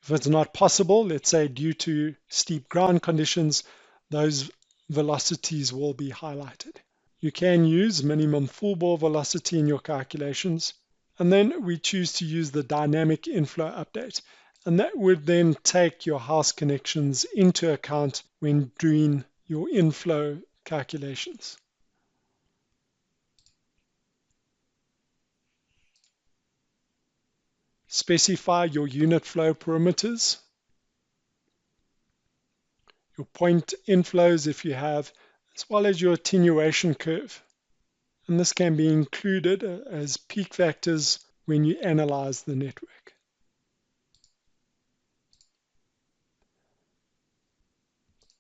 If it's not possible, let's say due to steep ground conditions, those velocities will be highlighted. You can use minimum full bore velocity in your calculations, and then we choose to use the dynamic inflow update, and that would then take your house connections into account when doing your inflow calculations. Specify your unit flow parameters, your point inflows if you have, as well as your attenuation curve. And this can be included as peak factors when you analyze the network.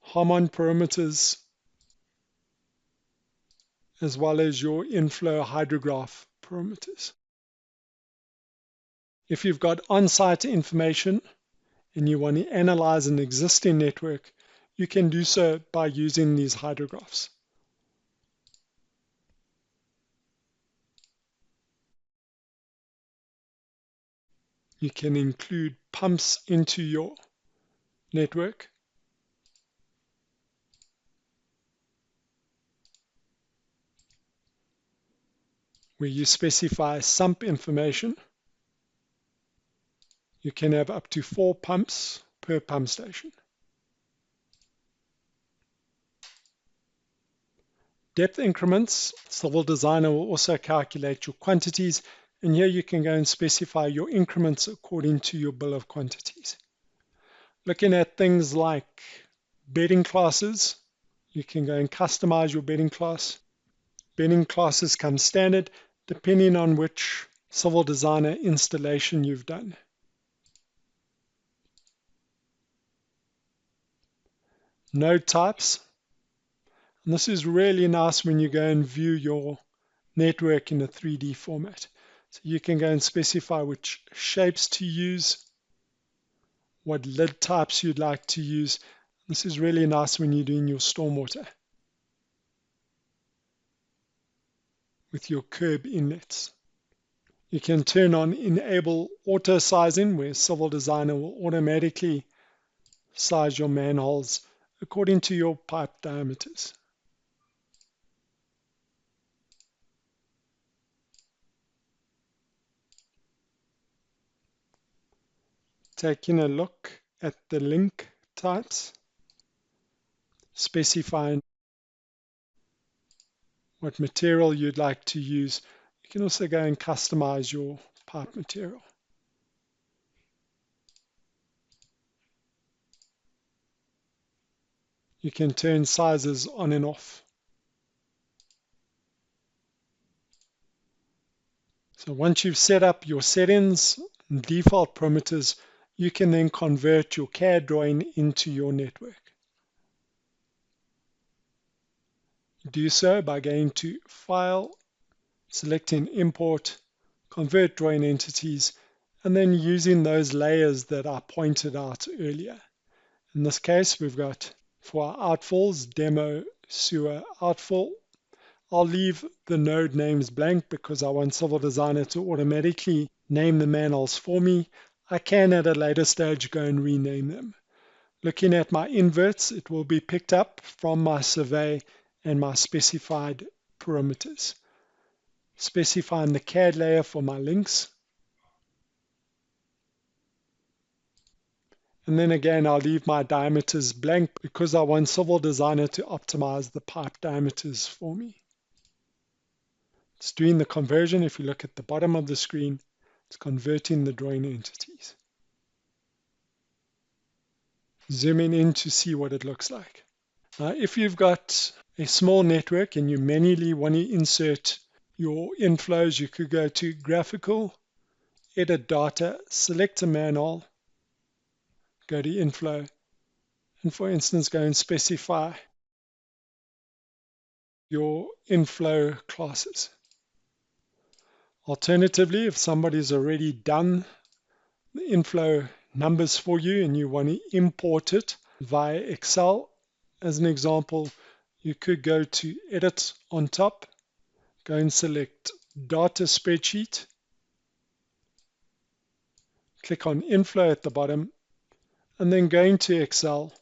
Harmon parameters, as well as your inflow hydrograph parameters. If you've got on-site information and you want to analyze an existing network, you can do so by using these hydrographs. You can include pumps into your network. Where you specify sump information. You can have up to 4 pumps per pump station. Depth increments, Civil Designer will also calculate your quantities, and here you can go and specify your increments according to your bill of quantities. Looking at things like bedding classes, you can go and customize your bedding class. Bedding classes come standard depending on which Civil Designer installation you've done. Node types, and this is really nice when you go and view your network in a 3D format. So you can go and specify which shapes to use, what lid types you'd like to use. This is really nice when you're doing your stormwater with your curb inlets. You can turn on enable auto sizing, where Civil Designer will automatically size your manholes according to your pipe diameters. Taking a look at the link types, specifying what material you'd like to use. You can also go and customize your pipe material. You can turn sizes on and off. So once you've set up your settings and default parameters, you can then convert your CAD drawing into your network. Do so by going to File, selecting Import, Convert Drawing Entities, and then using those layers that I pointed out earlier. In this case, we've got for our outfalls, demo sewer outfall. I'll leave the node names blank because I want Civil Designer to automatically name the manholes for me. I can at a later stage go and rename them. Looking at my inverts, it will be picked up from my survey and my specified parameters. Specifying the CAD layer for my links. And then again, I'll leave my diameters blank because I want Civil Designer to optimize the pipe diameters for me. It's doing the conversion. If you look at the bottom of the screen, it's converting the drawing entities. Zooming in to see what it looks like. Now, if you've got a small network and you manually want to insert your inflows, you could go to Graphical, Edit Data, select a manhole, go to Inflow, and for instance, go and specify your inflow classes. Alternatively, if somebody's already done the inflow numbers for you and you want to import it via Excel, as an example, you could go to Edit on top, go and select Data Spreadsheet, click on Inflow at the bottom, and then go into Excel.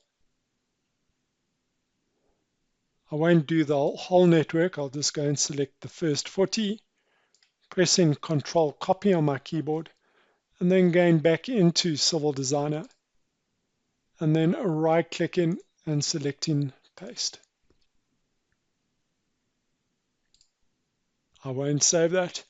I won't do the whole network, I'll just go and select the first 40, pressing Control Copy on my keyboard, and then going back into Civil Designer, and then right-clicking and selecting Paste. I won't save that.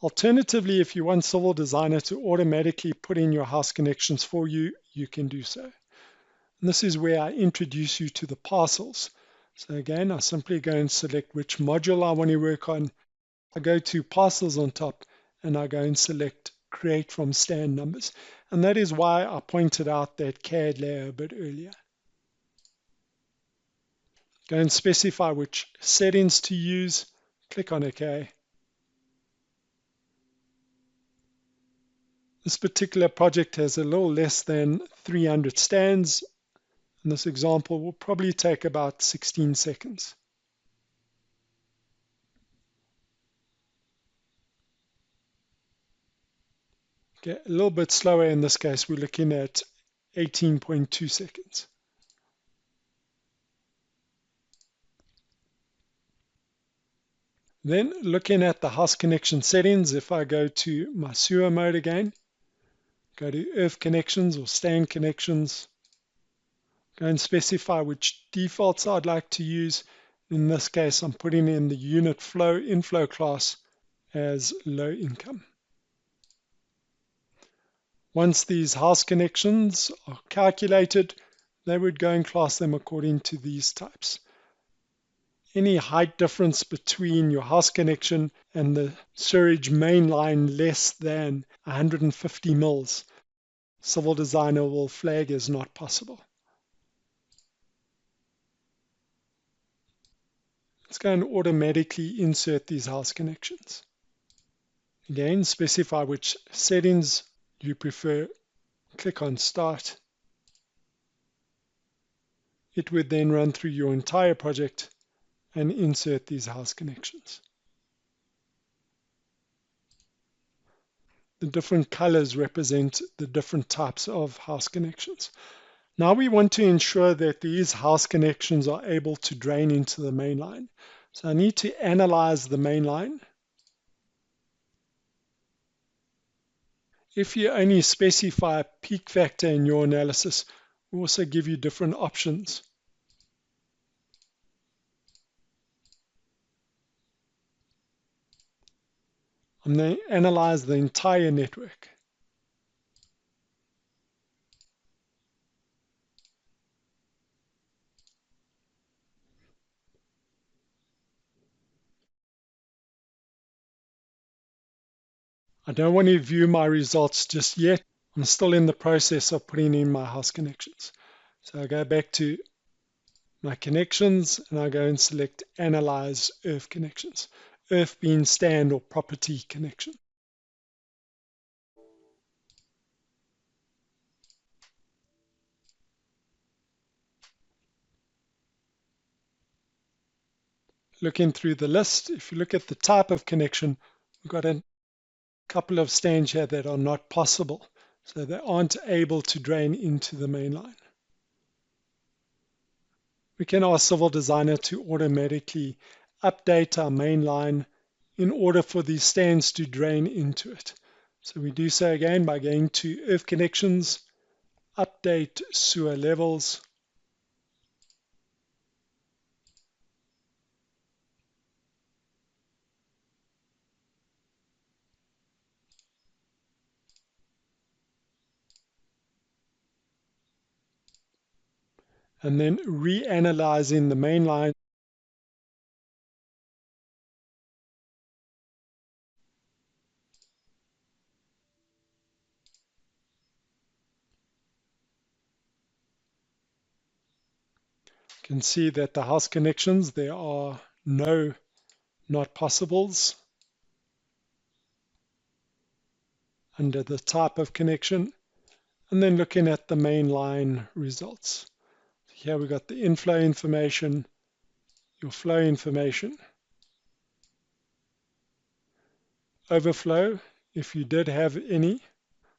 Alternatively, if you want Civil Designer to automatically put in your house connections for you, you can do so. And this is where I introduce you to the parcels. So again, I simply go and select which module I want to work on. I go to parcels on top and I go and select create from stand numbers. And that is why I pointed out that CAD layer a bit earlier. Go and specify which settings to use. Click on OK. This particular project has a little less than 300 stands. And this example will probably take about 16 seconds. Okay, a little bit slower in this case, we're looking at 18.2 seconds. Then looking at the house connection settings, if I go to my sewer mode again, go to earth connections or stand connections, go and specify which defaults I'd like to use. In this case, I'm putting in the unit flow inflow class as low income. Once these house connections are calculated, they would go and class them according to these types. Any height difference between your house connection and the sewerage main line less than 150 mils, Civil Designer will flag as not possible. Let's go and automatically insert these house connections. Again, specify which settings you prefer. Click on Start. It would then run through your entire project and insert these house connections. The different colors represent the different types of house connections. Now we want to ensure that these house connections are able to drain into the main line. So I need to analyze the main line. If you only specify a peak factor in your analysis, we also give you different options. I'm going to analyze the entire network. I don't want to view my results just yet. I'm still in the process of putting in my house connections. So I go back to my connections and I go and select Analyze Earth Connections. Earth being stand or property connection. Looking through the list, if you look at the type of connection, we've got a couple of stands here that are not possible. So they aren't able to drain into the main line. We can ask Civil Designer to automatically update our main line in order for these stands to drain into it. So we do so again by going to Earth Connections, Update Sewer Levels, and then reanalyzing the main line. You can see that the house connections, there are no not possibles under the type of connection. And then looking at the main line results. Here we got the inflow information, your flow information, overflow, if you did have any,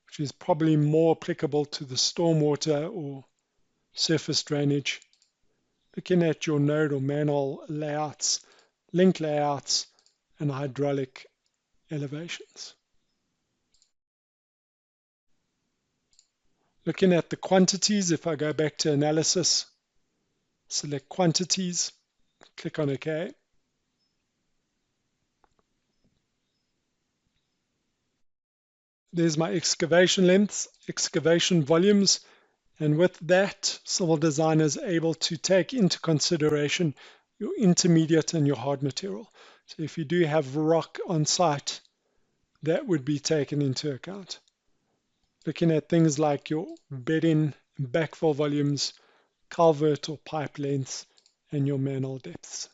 which is probably more applicable to the stormwater or surface drainage. Looking at your node or manhole layouts, link layouts, and hydraulic elevations. Looking at the quantities, if I go back to analysis, select quantities, click on OK. There's my excavation lengths, excavation volumes, and with that, Civil Designer is able to take into consideration your intermediate and your hard material. So if you do have rock on site, that would be taken into account. Looking at things like your bedding, backfill volumes, culvert or pipe lengths, and your manhole depths.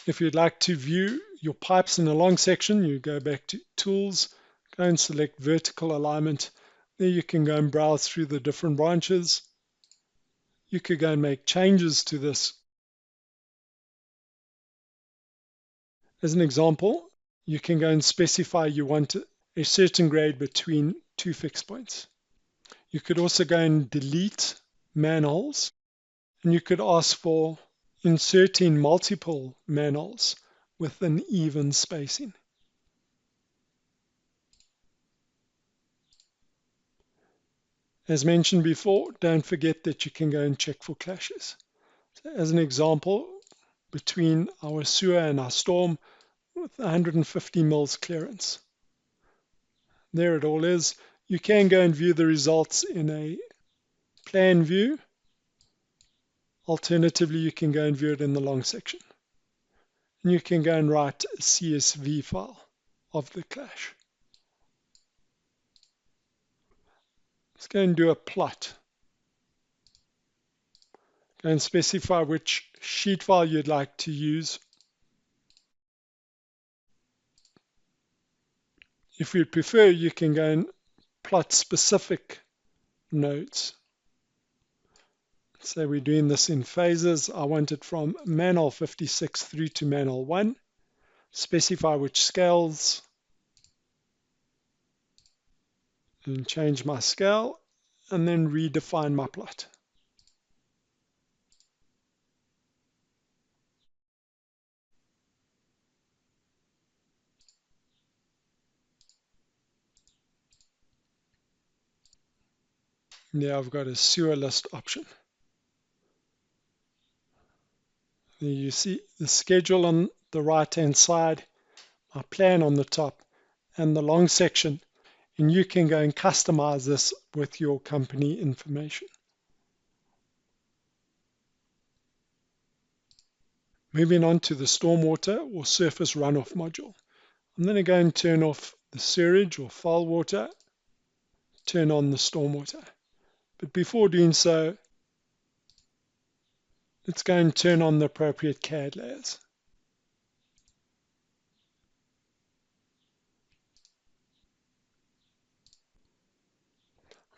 If you'd like to view your pipes in a long section, you go back to Tools, go and select Vertical Alignment. There you can go and browse through the different branches. You could go and make changes to this. As an example, you can go and specify you want a certain grade between two fixed points. You could also go and delete manholes, and you could ask for inserting multiple manholes with an even spacing. As mentioned before, don't forget that you can go and check for clashes. So as an example, between our sewer and our storm with 150 mils clearance. There it all is. You can go and view the results in a plan view. Alternatively, you can go and view it in the long section. And you can go and write a CSV file of the clash. Let's go and do a plot. Go and specify which sheet file you'd like to use. If you prefer, you can go and plot specific nodes. So we're doing this in phases. I want it from manhole 56 through to manhole 1. Specify which scales and change my scale, and then redefine my plot. Now I've got a sewer list option. There you see the schedule on the right hand side, my plan on the top, and the long section. And you can go and customize this with your company information. Moving on to the stormwater or surface runoff module. I'm going to go and turn off the sewage or foul water, turn on the stormwater. But before doing so, let's go and turn on the appropriate CAD layers.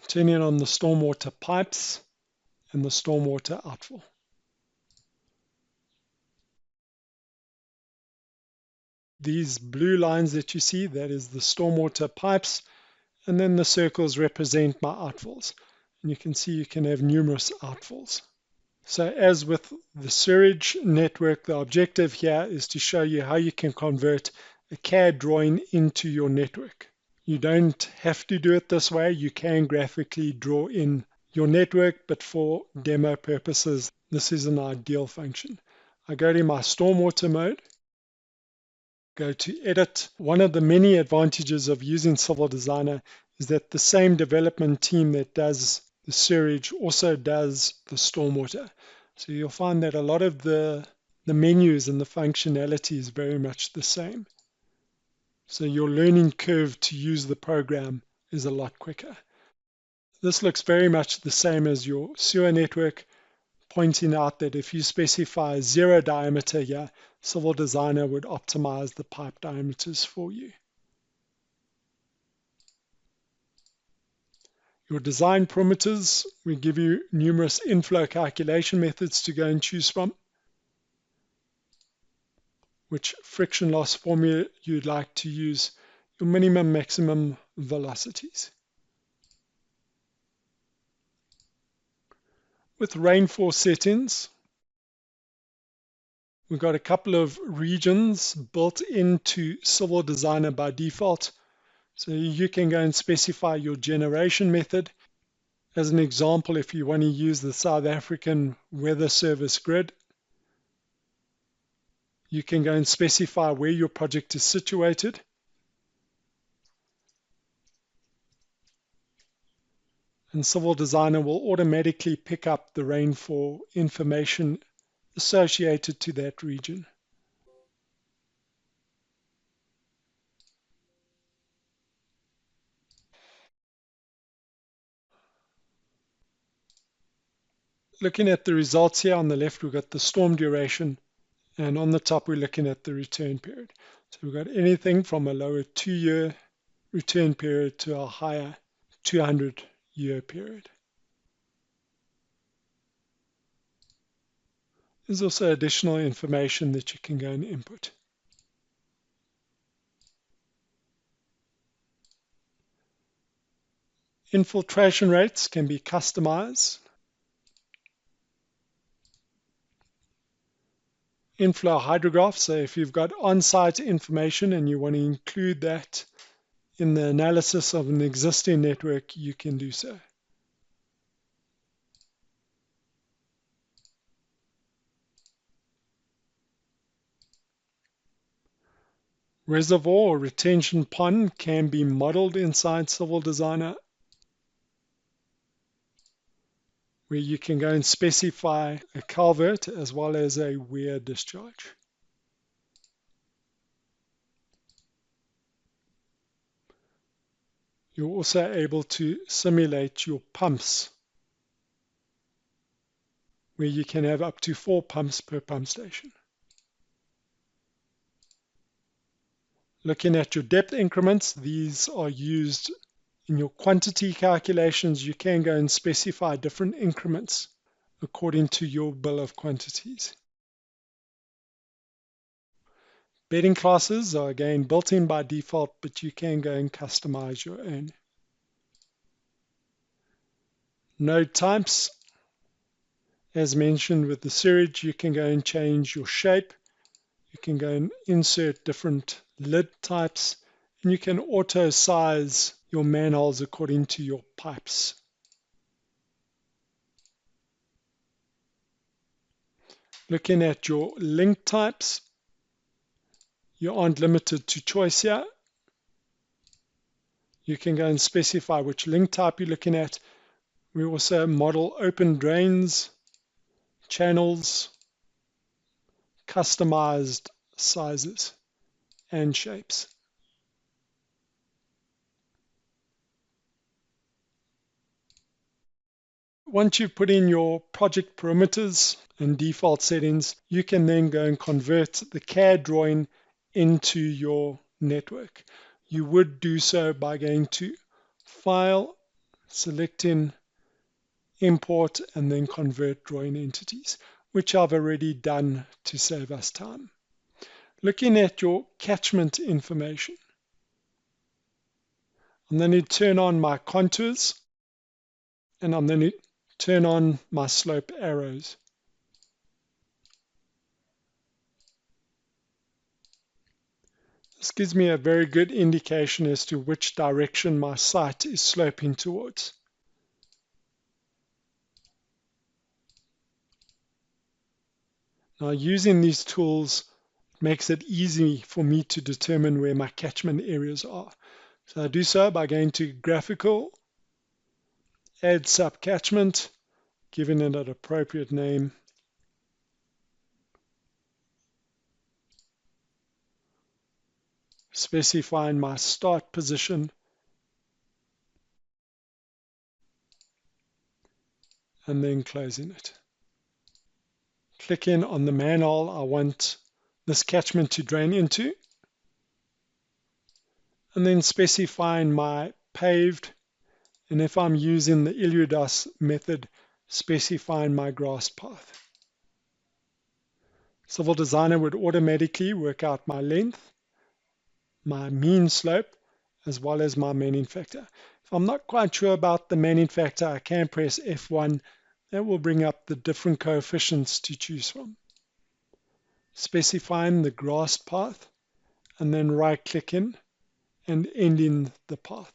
Turning on the stormwater pipes and the stormwater outfall. These blue lines that you see, that is the stormwater pipes, and then the circles represent my outfalls. And you can see you can have numerous outfalls. So as with the sewage network, the objective here is to show you how you can convert a CAD drawing into your network. You don't have to do it this way. You can graphically draw in your network, but for demo purposes, this is an ideal function. I go to my stormwater mode, go to edit. One of the many advantages of using Civil Designer is that the same development team that does the sewage also does the stormwater. So you'll find that a lot of the menus and the functionality is very much the same. So your learning curve to use the program is a lot quicker. This looks very much the same as your sewer network, pointing out that if you specify 0 diameter here, Civil Designer would optimize the pipe diameters for you. Your design parameters, we give you numerous inflow calculation methods to go and choose from. Which friction loss formula you'd like to use, your minimum, maximum velocities. With rainfall settings, we've got a couple of regions built into Civil Designer by default. So you can go and specify your generation method. As an example, if you want to use the South African Weather Service grid, you can go and specify where your project is situated. And Civil Designer will automatically pick up the rainfall information associated to that region. Looking at the results here, on the left we've got the storm duration, and on the top we're looking at the return period. So we've got anything from a lower 2-year return period to a higher 200-year period. There's also additional information that you can go and input. Infiltration rates can be customized. Inflow hydrograph, so if you've got on-site information and you want to include that in the analysis of an existing network, you can do so. Reservoir or retention pond can be modeled inside Civil Designer, where you can go and specify a culvert as well as a weir discharge. You're also able to simulate your pumps, where you can have up to 4 pumps per pump station. Looking at your depth increments, these are used in your quantity calculations. You can go and specify different increments according to your bill of quantities. Bedding classes are again built in by default, but you can go and customize your own. Node types, as mentioned with the sewage, you can go and change your shape. You can go and insert different lid types, and you can auto size your manholes according to your pipes. Looking at your link types, you aren't limited to choice here. You can go and specify which link type you're looking at. We also model open drains, channels, customized sizes and shapes. Once you put in your project parameters and default settings, you can then go and convert the CAD drawing into your network. You would do so by going to File, selecting Import, and then Convert Drawing Entities, which I've already done to save us time. Looking at your catchment information, I'm going to turn on my contours and I'm going to turn on my slope arrows. This gives me a very good indication as to which direction my site is sloping towards. Now, using these tools makes it easy for me to determine where my catchment areas are. So I do so by going to Graphical, Add Subcatchment, giving it an appropriate name, specifying my start position, and then closing it. Clicking on the manhole I want this catchment to drain into, and then specifying my paved, and if I'm using the Illudos method, specifying my grass path. Civil Designer would automatically work out my length, my mean slope, as well as my manning factor. If I'm not quite sure about the manning factor, I can press F1. That will bring up the different coefficients to choose from. Specifying the grass path, and then right-clicking and ending the path.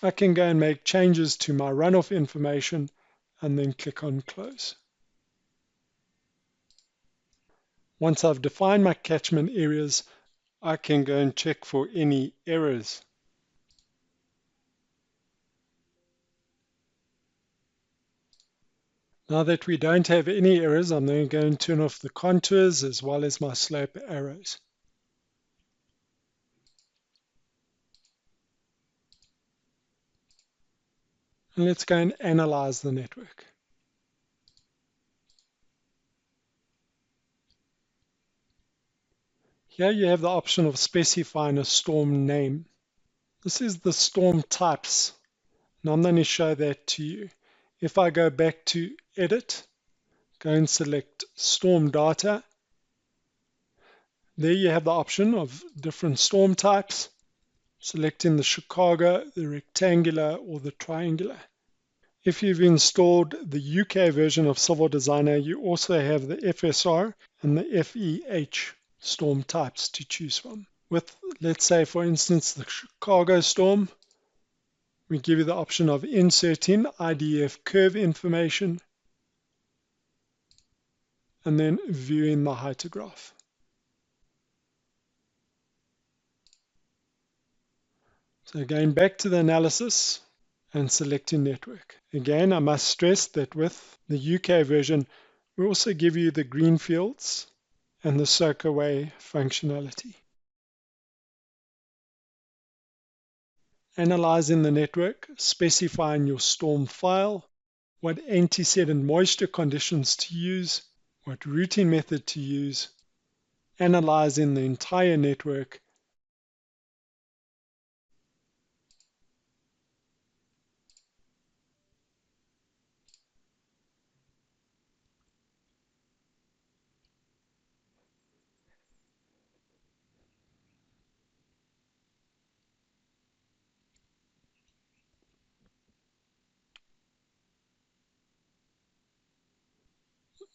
I can go and make changes to my runoff information and then click on Close. Once I've defined my catchment areas, I can go and check for any errors. Now that we don't have any errors, I'm then going to turn off the contours as well as my slope arrows. And let's go and analyze the network. Here you have the option of specifying a storm name. This is the storm types, and I'm going to show that to you. If I go back to Edit, go and select Storm Data, there you have the option of different storm types, selecting the Chicago, the rectangular, or the triangular. If you've installed the UK version of Civil Designer, you also have the FSR and the FEH storm types to choose from. With, let's say, for instance, the Chicago storm, we give you the option of inserting IDF curve information and then viewing the hyetograph. So going back to the analysis and selecting network. Again, I must stress that with the UK version, we also give you the green fields and the soak away functionality. Analyzing the network, specifying your storm file, what antecedent moisture conditions to use, what routing method to use, analyzing the entire network,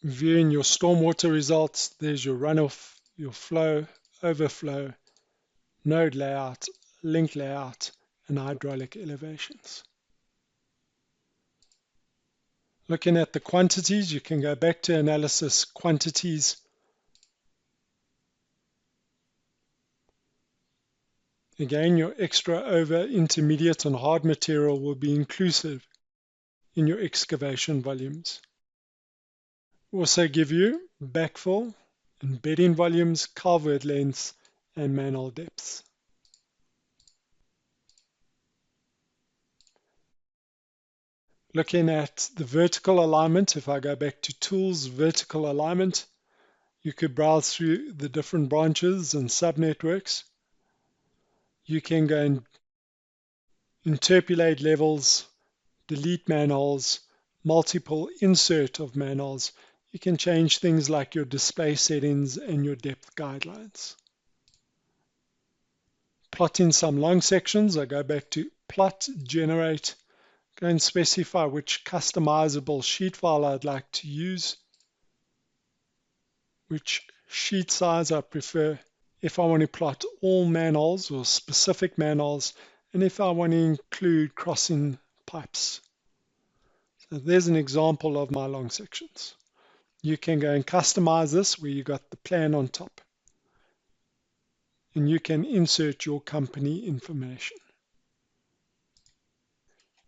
viewing your stormwater results. There's your runoff, your flow, overflow, node layout, link layout, and hydraulic elevations. Looking at the quantities, you can go back to analysis quantities. Again, your extra, over, intermediate, and hard material will be inclusive in your excavation volumes. Also give you backfill and bedding volumes, culvert lengths, and manhole depths. Looking at the vertical alignment, if I go back to Tools, Vertical Alignment, you could browse through the different branches and subnetworks. You can go and interpolate levels, delete manholes, multiple insert of manholes. You can change things like your display settings and your depth guidelines. Plotting some long sections, I go back to Plot, Generate, go and specify which customizable sheet file I'd like to use, which sheet size I prefer, if I want to plot all manholes or specific manholes, and if I want to include crossing pipes. So there's an example of my long sections. You can go and customize this where you got the plan on top. And you can insert your company information.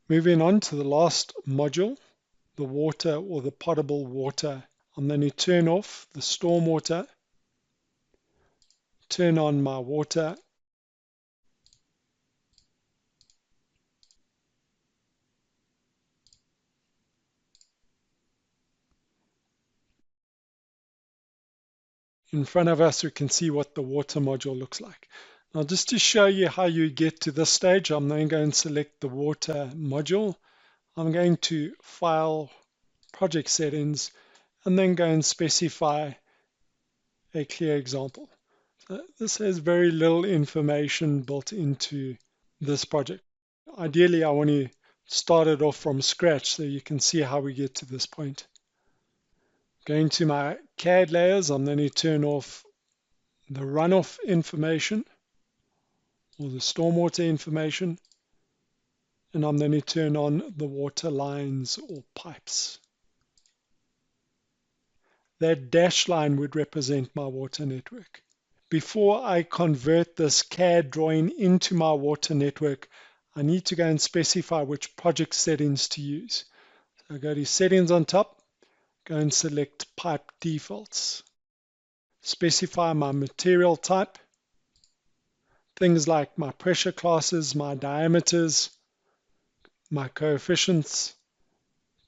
Moving on to the last module, the water or the potable water. I'm going to turn off the stormwater, turn on my water, in front of us we can see what the water module looks like. Now just to show you how you get to this stage, I'm then going to select the water module. I'm going to File, Project Settings, and then go and specify a clear example. So this has very little information built into this project. Ideally, I want to start it off from scratch so you can see how we get to this point. Going to my CAD layers, I'm going to turn off the runoff information or the stormwater information, and I'm going to turn on the water lines or pipes. That dashed line would represent my water network. Before I convert this CAD drawing into my water network, I need to go and specify which project settings to use. So I go to Settings on top, go and select Pipe Defaults. Specify my material type, things like my pressure classes, my diameters, my coefficients,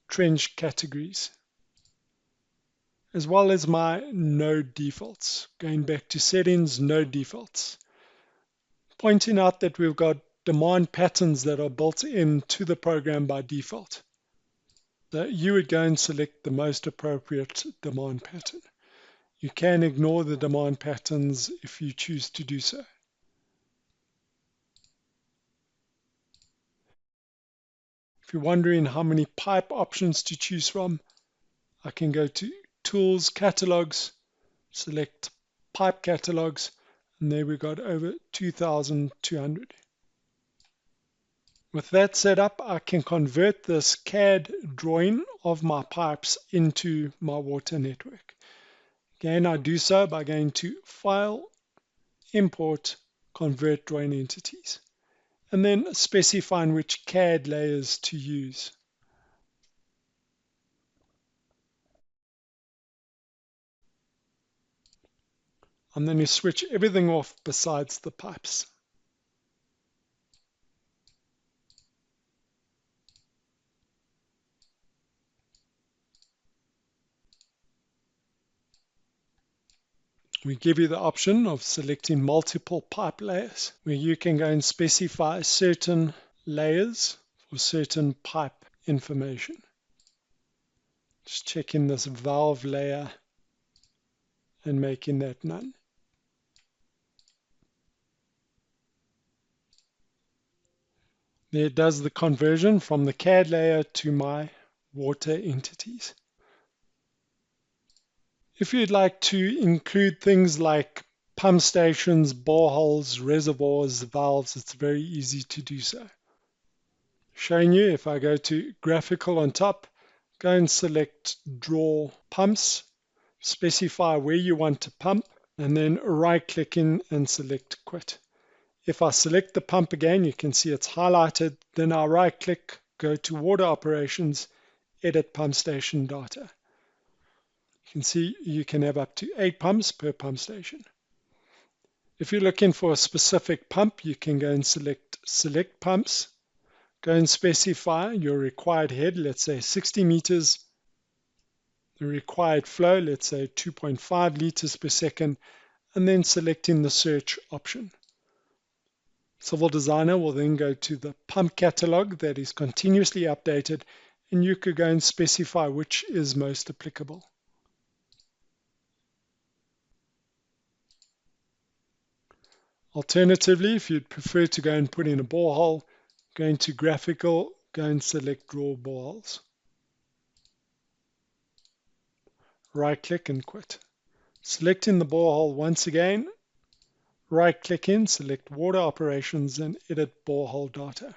trench categories, as well as my node defaults. Going back to Settings, Node Defaults. Pointing out that we've got demand patterns that are built into the program by default. So you would go and select the most appropriate demand pattern. You can ignore the demand patterns if you choose to do so. If you're wondering how many pipe options to choose from, I can go to Tools, Catalogs, select Pipe Catalogs, and there we got over 2,200. With that set up, I can convert this CAD drawing of my pipes into my water network. Again, I do so by going to File, Import, Convert Drawing Entities, and then specifying which CAD layers to use. I'm going to switch everything off besides the pipes. We give you the option of selecting multiple pipe layers, where you can go and specify certain layers for certain pipe information. Just checking this valve layer and making that none. There it does the conversion from the CAD layer to my water entities. If you'd like to include things like pump stations, boreholes, reservoirs, valves, it's very easy to do so. Showing you, if I go to graphical on top, go and select draw pumps, specify where you want to pump, and then right click in and select quit. If I select the pump again, you can see it's highlighted. Then I right click, go to water operations, edit pump station data. You can see you can have up to 8 pumps per pump station. If you're looking for a specific pump, you can go and select pumps, go and specify your required head, let's say 60 meters, the required flow, let's say 2.5 liters per second, and then selecting the search option. Civil Designer will then go to the pump catalog that is continuously updated, and you could go and specify which is most applicable. Alternatively, if you'd prefer to go and put in a borehole, go into graphical, go and select draw boreholes. Right click and quit. Selecting the borehole once again, right click in, select water operations and edit borehole data.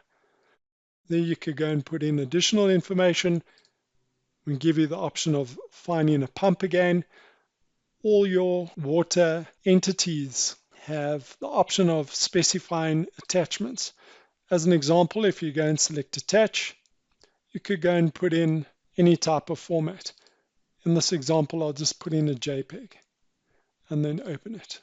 There you could go and put in additional information. We give you the option of finding a pump again. All your water entities have the option of specifying attachments. As an example, if you go and select attach, you could go and put in any type of format. In this example, I'll just put in a JPEG and then open it.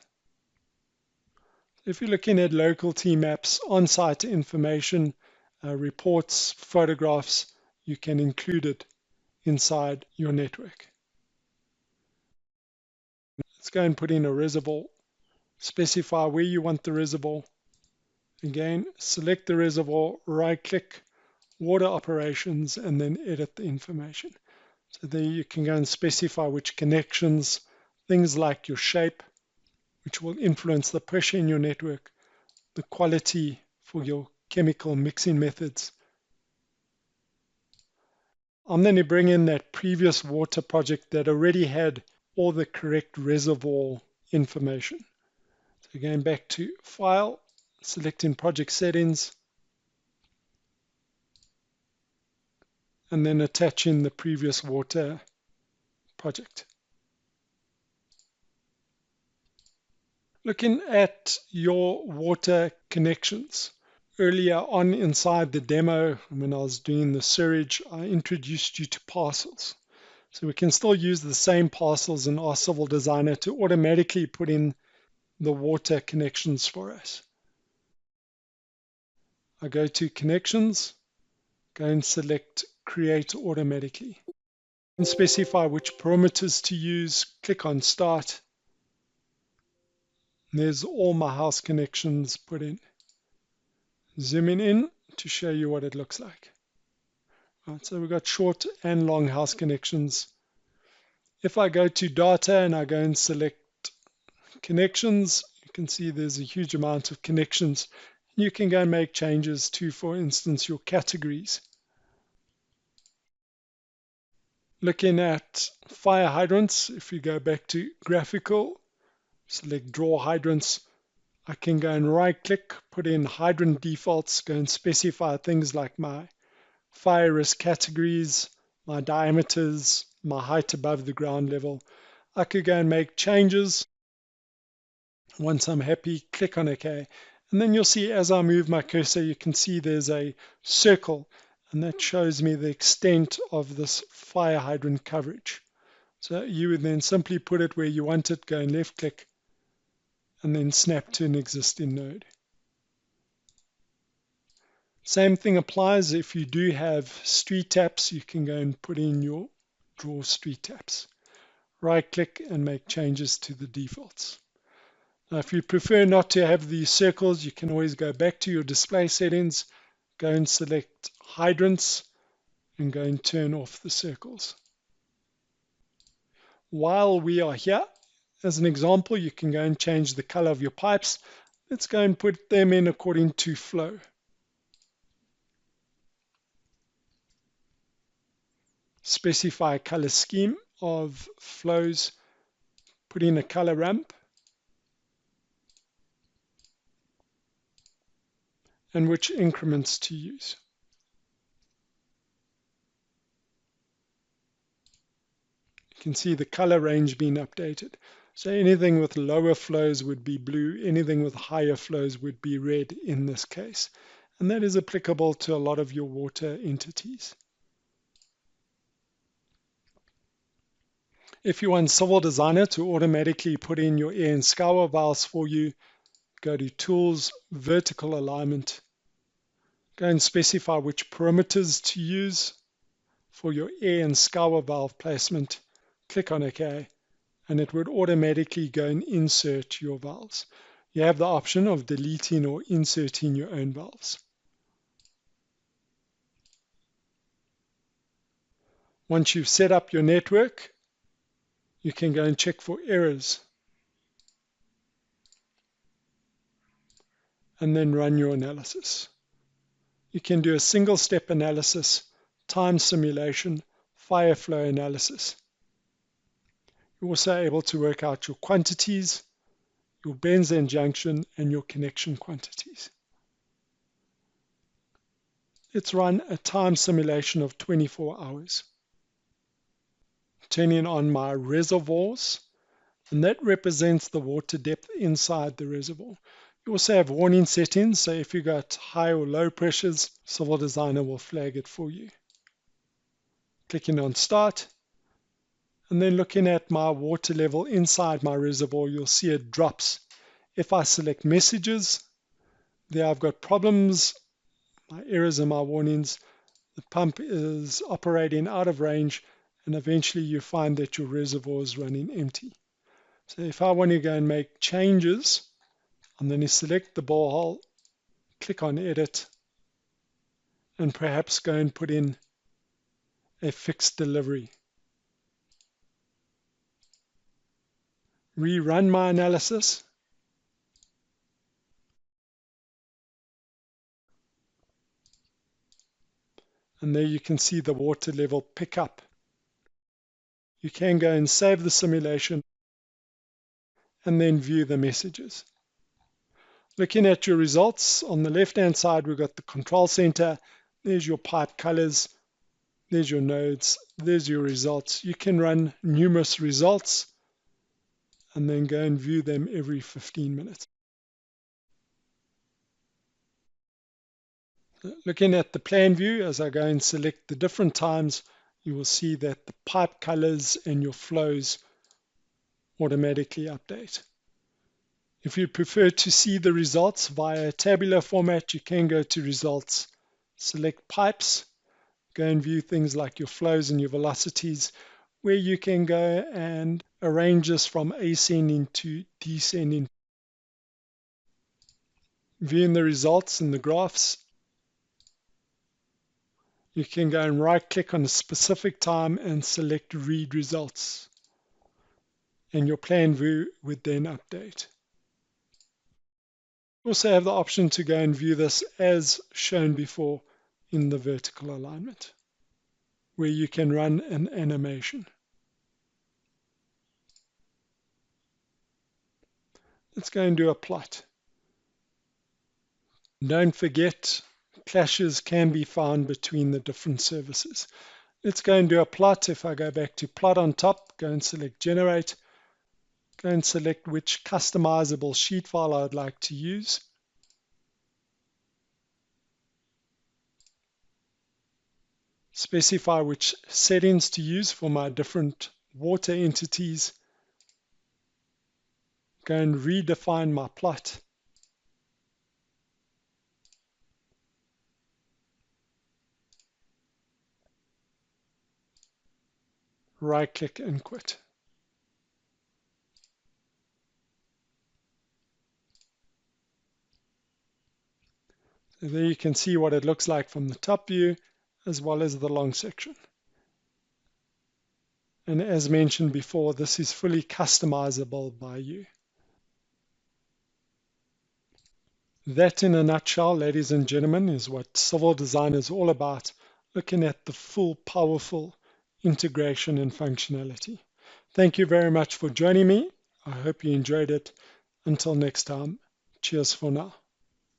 If you're looking at local team maps, on-site information, reports, photographs, you can include it inside your network. Let's go and put in a reservoir. Specify where you want the reservoir. Again, select the reservoir, right-click, water operations, and then edit the information. So there you can go and specify which connections, things like your shape, which will influence the pressure in your network, the quality for your chemical mixing methods. I'm going to bring in that previous water project that already had all the correct reservoir information. So going back to File, selecting Project Settings, and then attaching the previous water project. Looking at your water connections. Earlier on inside the demo, when I was doing the sewage, I introduced you to parcels. So we can still use the same parcels in our Civil Designer to automatically put in the water connections for us. I go to Connections, go and select Create Automatically. And specify which parameters to use, click on Start. And there's all my house connections put in. Zooming in to show you what it looks like. Right, so we've got short and long house connections. If I go to Data and I go and select Connections, you can see there's a huge amount of connections. You can go and make changes to, for instance, your categories. Looking at fire hydrants, if you go back to Graphical, select Draw Hydrants, I can go and right-click, put in hydrant defaults, go and specify things like my fire risk categories, my diameters, my height above the ground level. I could go and make changes. Once I'm happy, click on OK. And then you'll see as I move my cursor, you can see there's a circle, and that shows me the extent of this fire hydrant coverage. So you would then simply put it where you want it, go and left click, and then snap to an existing node. Same thing applies if you do have street taps, you can go and put in your draw street taps. Right click and make changes to the defaults. Now, if you prefer not to have these circles, you can always go back to your display settings, go and select hydrants, and go and turn off the circles. While we are here, as an example, you can go and change the color of your pipes. Let's go and put them in according to flow. Specify a color scheme of flows, put in a color ramp, and which increments to use. You can see the color range being updated. So anything with lower flows would be blue, anything with higher flows would be red in this case. And that is applicable to a lot of your water entities. If you want Civil Designer to automatically put in your air and scour valves for you, go to Tools, Vertical Alignment. Go and specify which parameters to use for your air and scour valve placement. Click on OK, and it would automatically go and insert your valves. You have the option of deleting or inserting your own valves. Once you've set up your network, you can go and check for errors. and then run your analysis. You can do a single step analysis, time simulation, fire flow analysis. You're also able to work out your quantities, your benzene junction, and your connection quantities. Let's run a time simulation of 24 hours. Turning on my reservoirs, and that represents the water depth inside the reservoir. You also have warning settings, so if you got high or low pressures, Civil Designer will flag it for you. Clicking on Start, and then looking at my water level inside my reservoir, you'll see it drops. If I select Messages, there I've got problems, my errors and my warnings. The pump is operating out of range, and eventually you find that your reservoir is running empty. So if I want to go and make changes, I'm going to select the borehole, click on Edit, and perhaps go and put in a fixed delivery. Rerun my analysis. And there you can see the water level pick up. You can go and save the simulation and then view the messages. Looking at your results, on the left-hand side, we've got the control center. There's your pipe colors. There's your nodes. There's your results. You can run numerous results and then go and view them every 15 minutes. Looking at the plan view, as I go and select the different times, you will see that the pipe colors and your flows automatically update. If you prefer to see the results via tabular format, you can go to Results, select Pipes, go and view things like your flows and your velocities, where you can go and arrange this from ascending to descending. Viewing the results in the graphs, you can go and right-click on a specific time and select Read Results, and your plan view would then update. You also have the option to go and view this as shown before in the vertical alignment, where you can run an animation. Let's go and do a plot. Don't forget, clashes can be found between the different services. Let's go and do a plot. If I go back to Plot on top, go and select Generate, go and select which customizable sheet file I would like to use. Specify which settings to use for my different water entities. Go and redefine my plot. Right-click and quit. So there you can see what it looks like from the top view as well as the long section. And as mentioned before, this is fully customizable by you. That in a nutshell, ladies and gentlemen, is what civil design is all about, looking at the full, powerful integration and functionality. Thank you very much for joining me. I hope you enjoyed it. Until next time, cheers for now.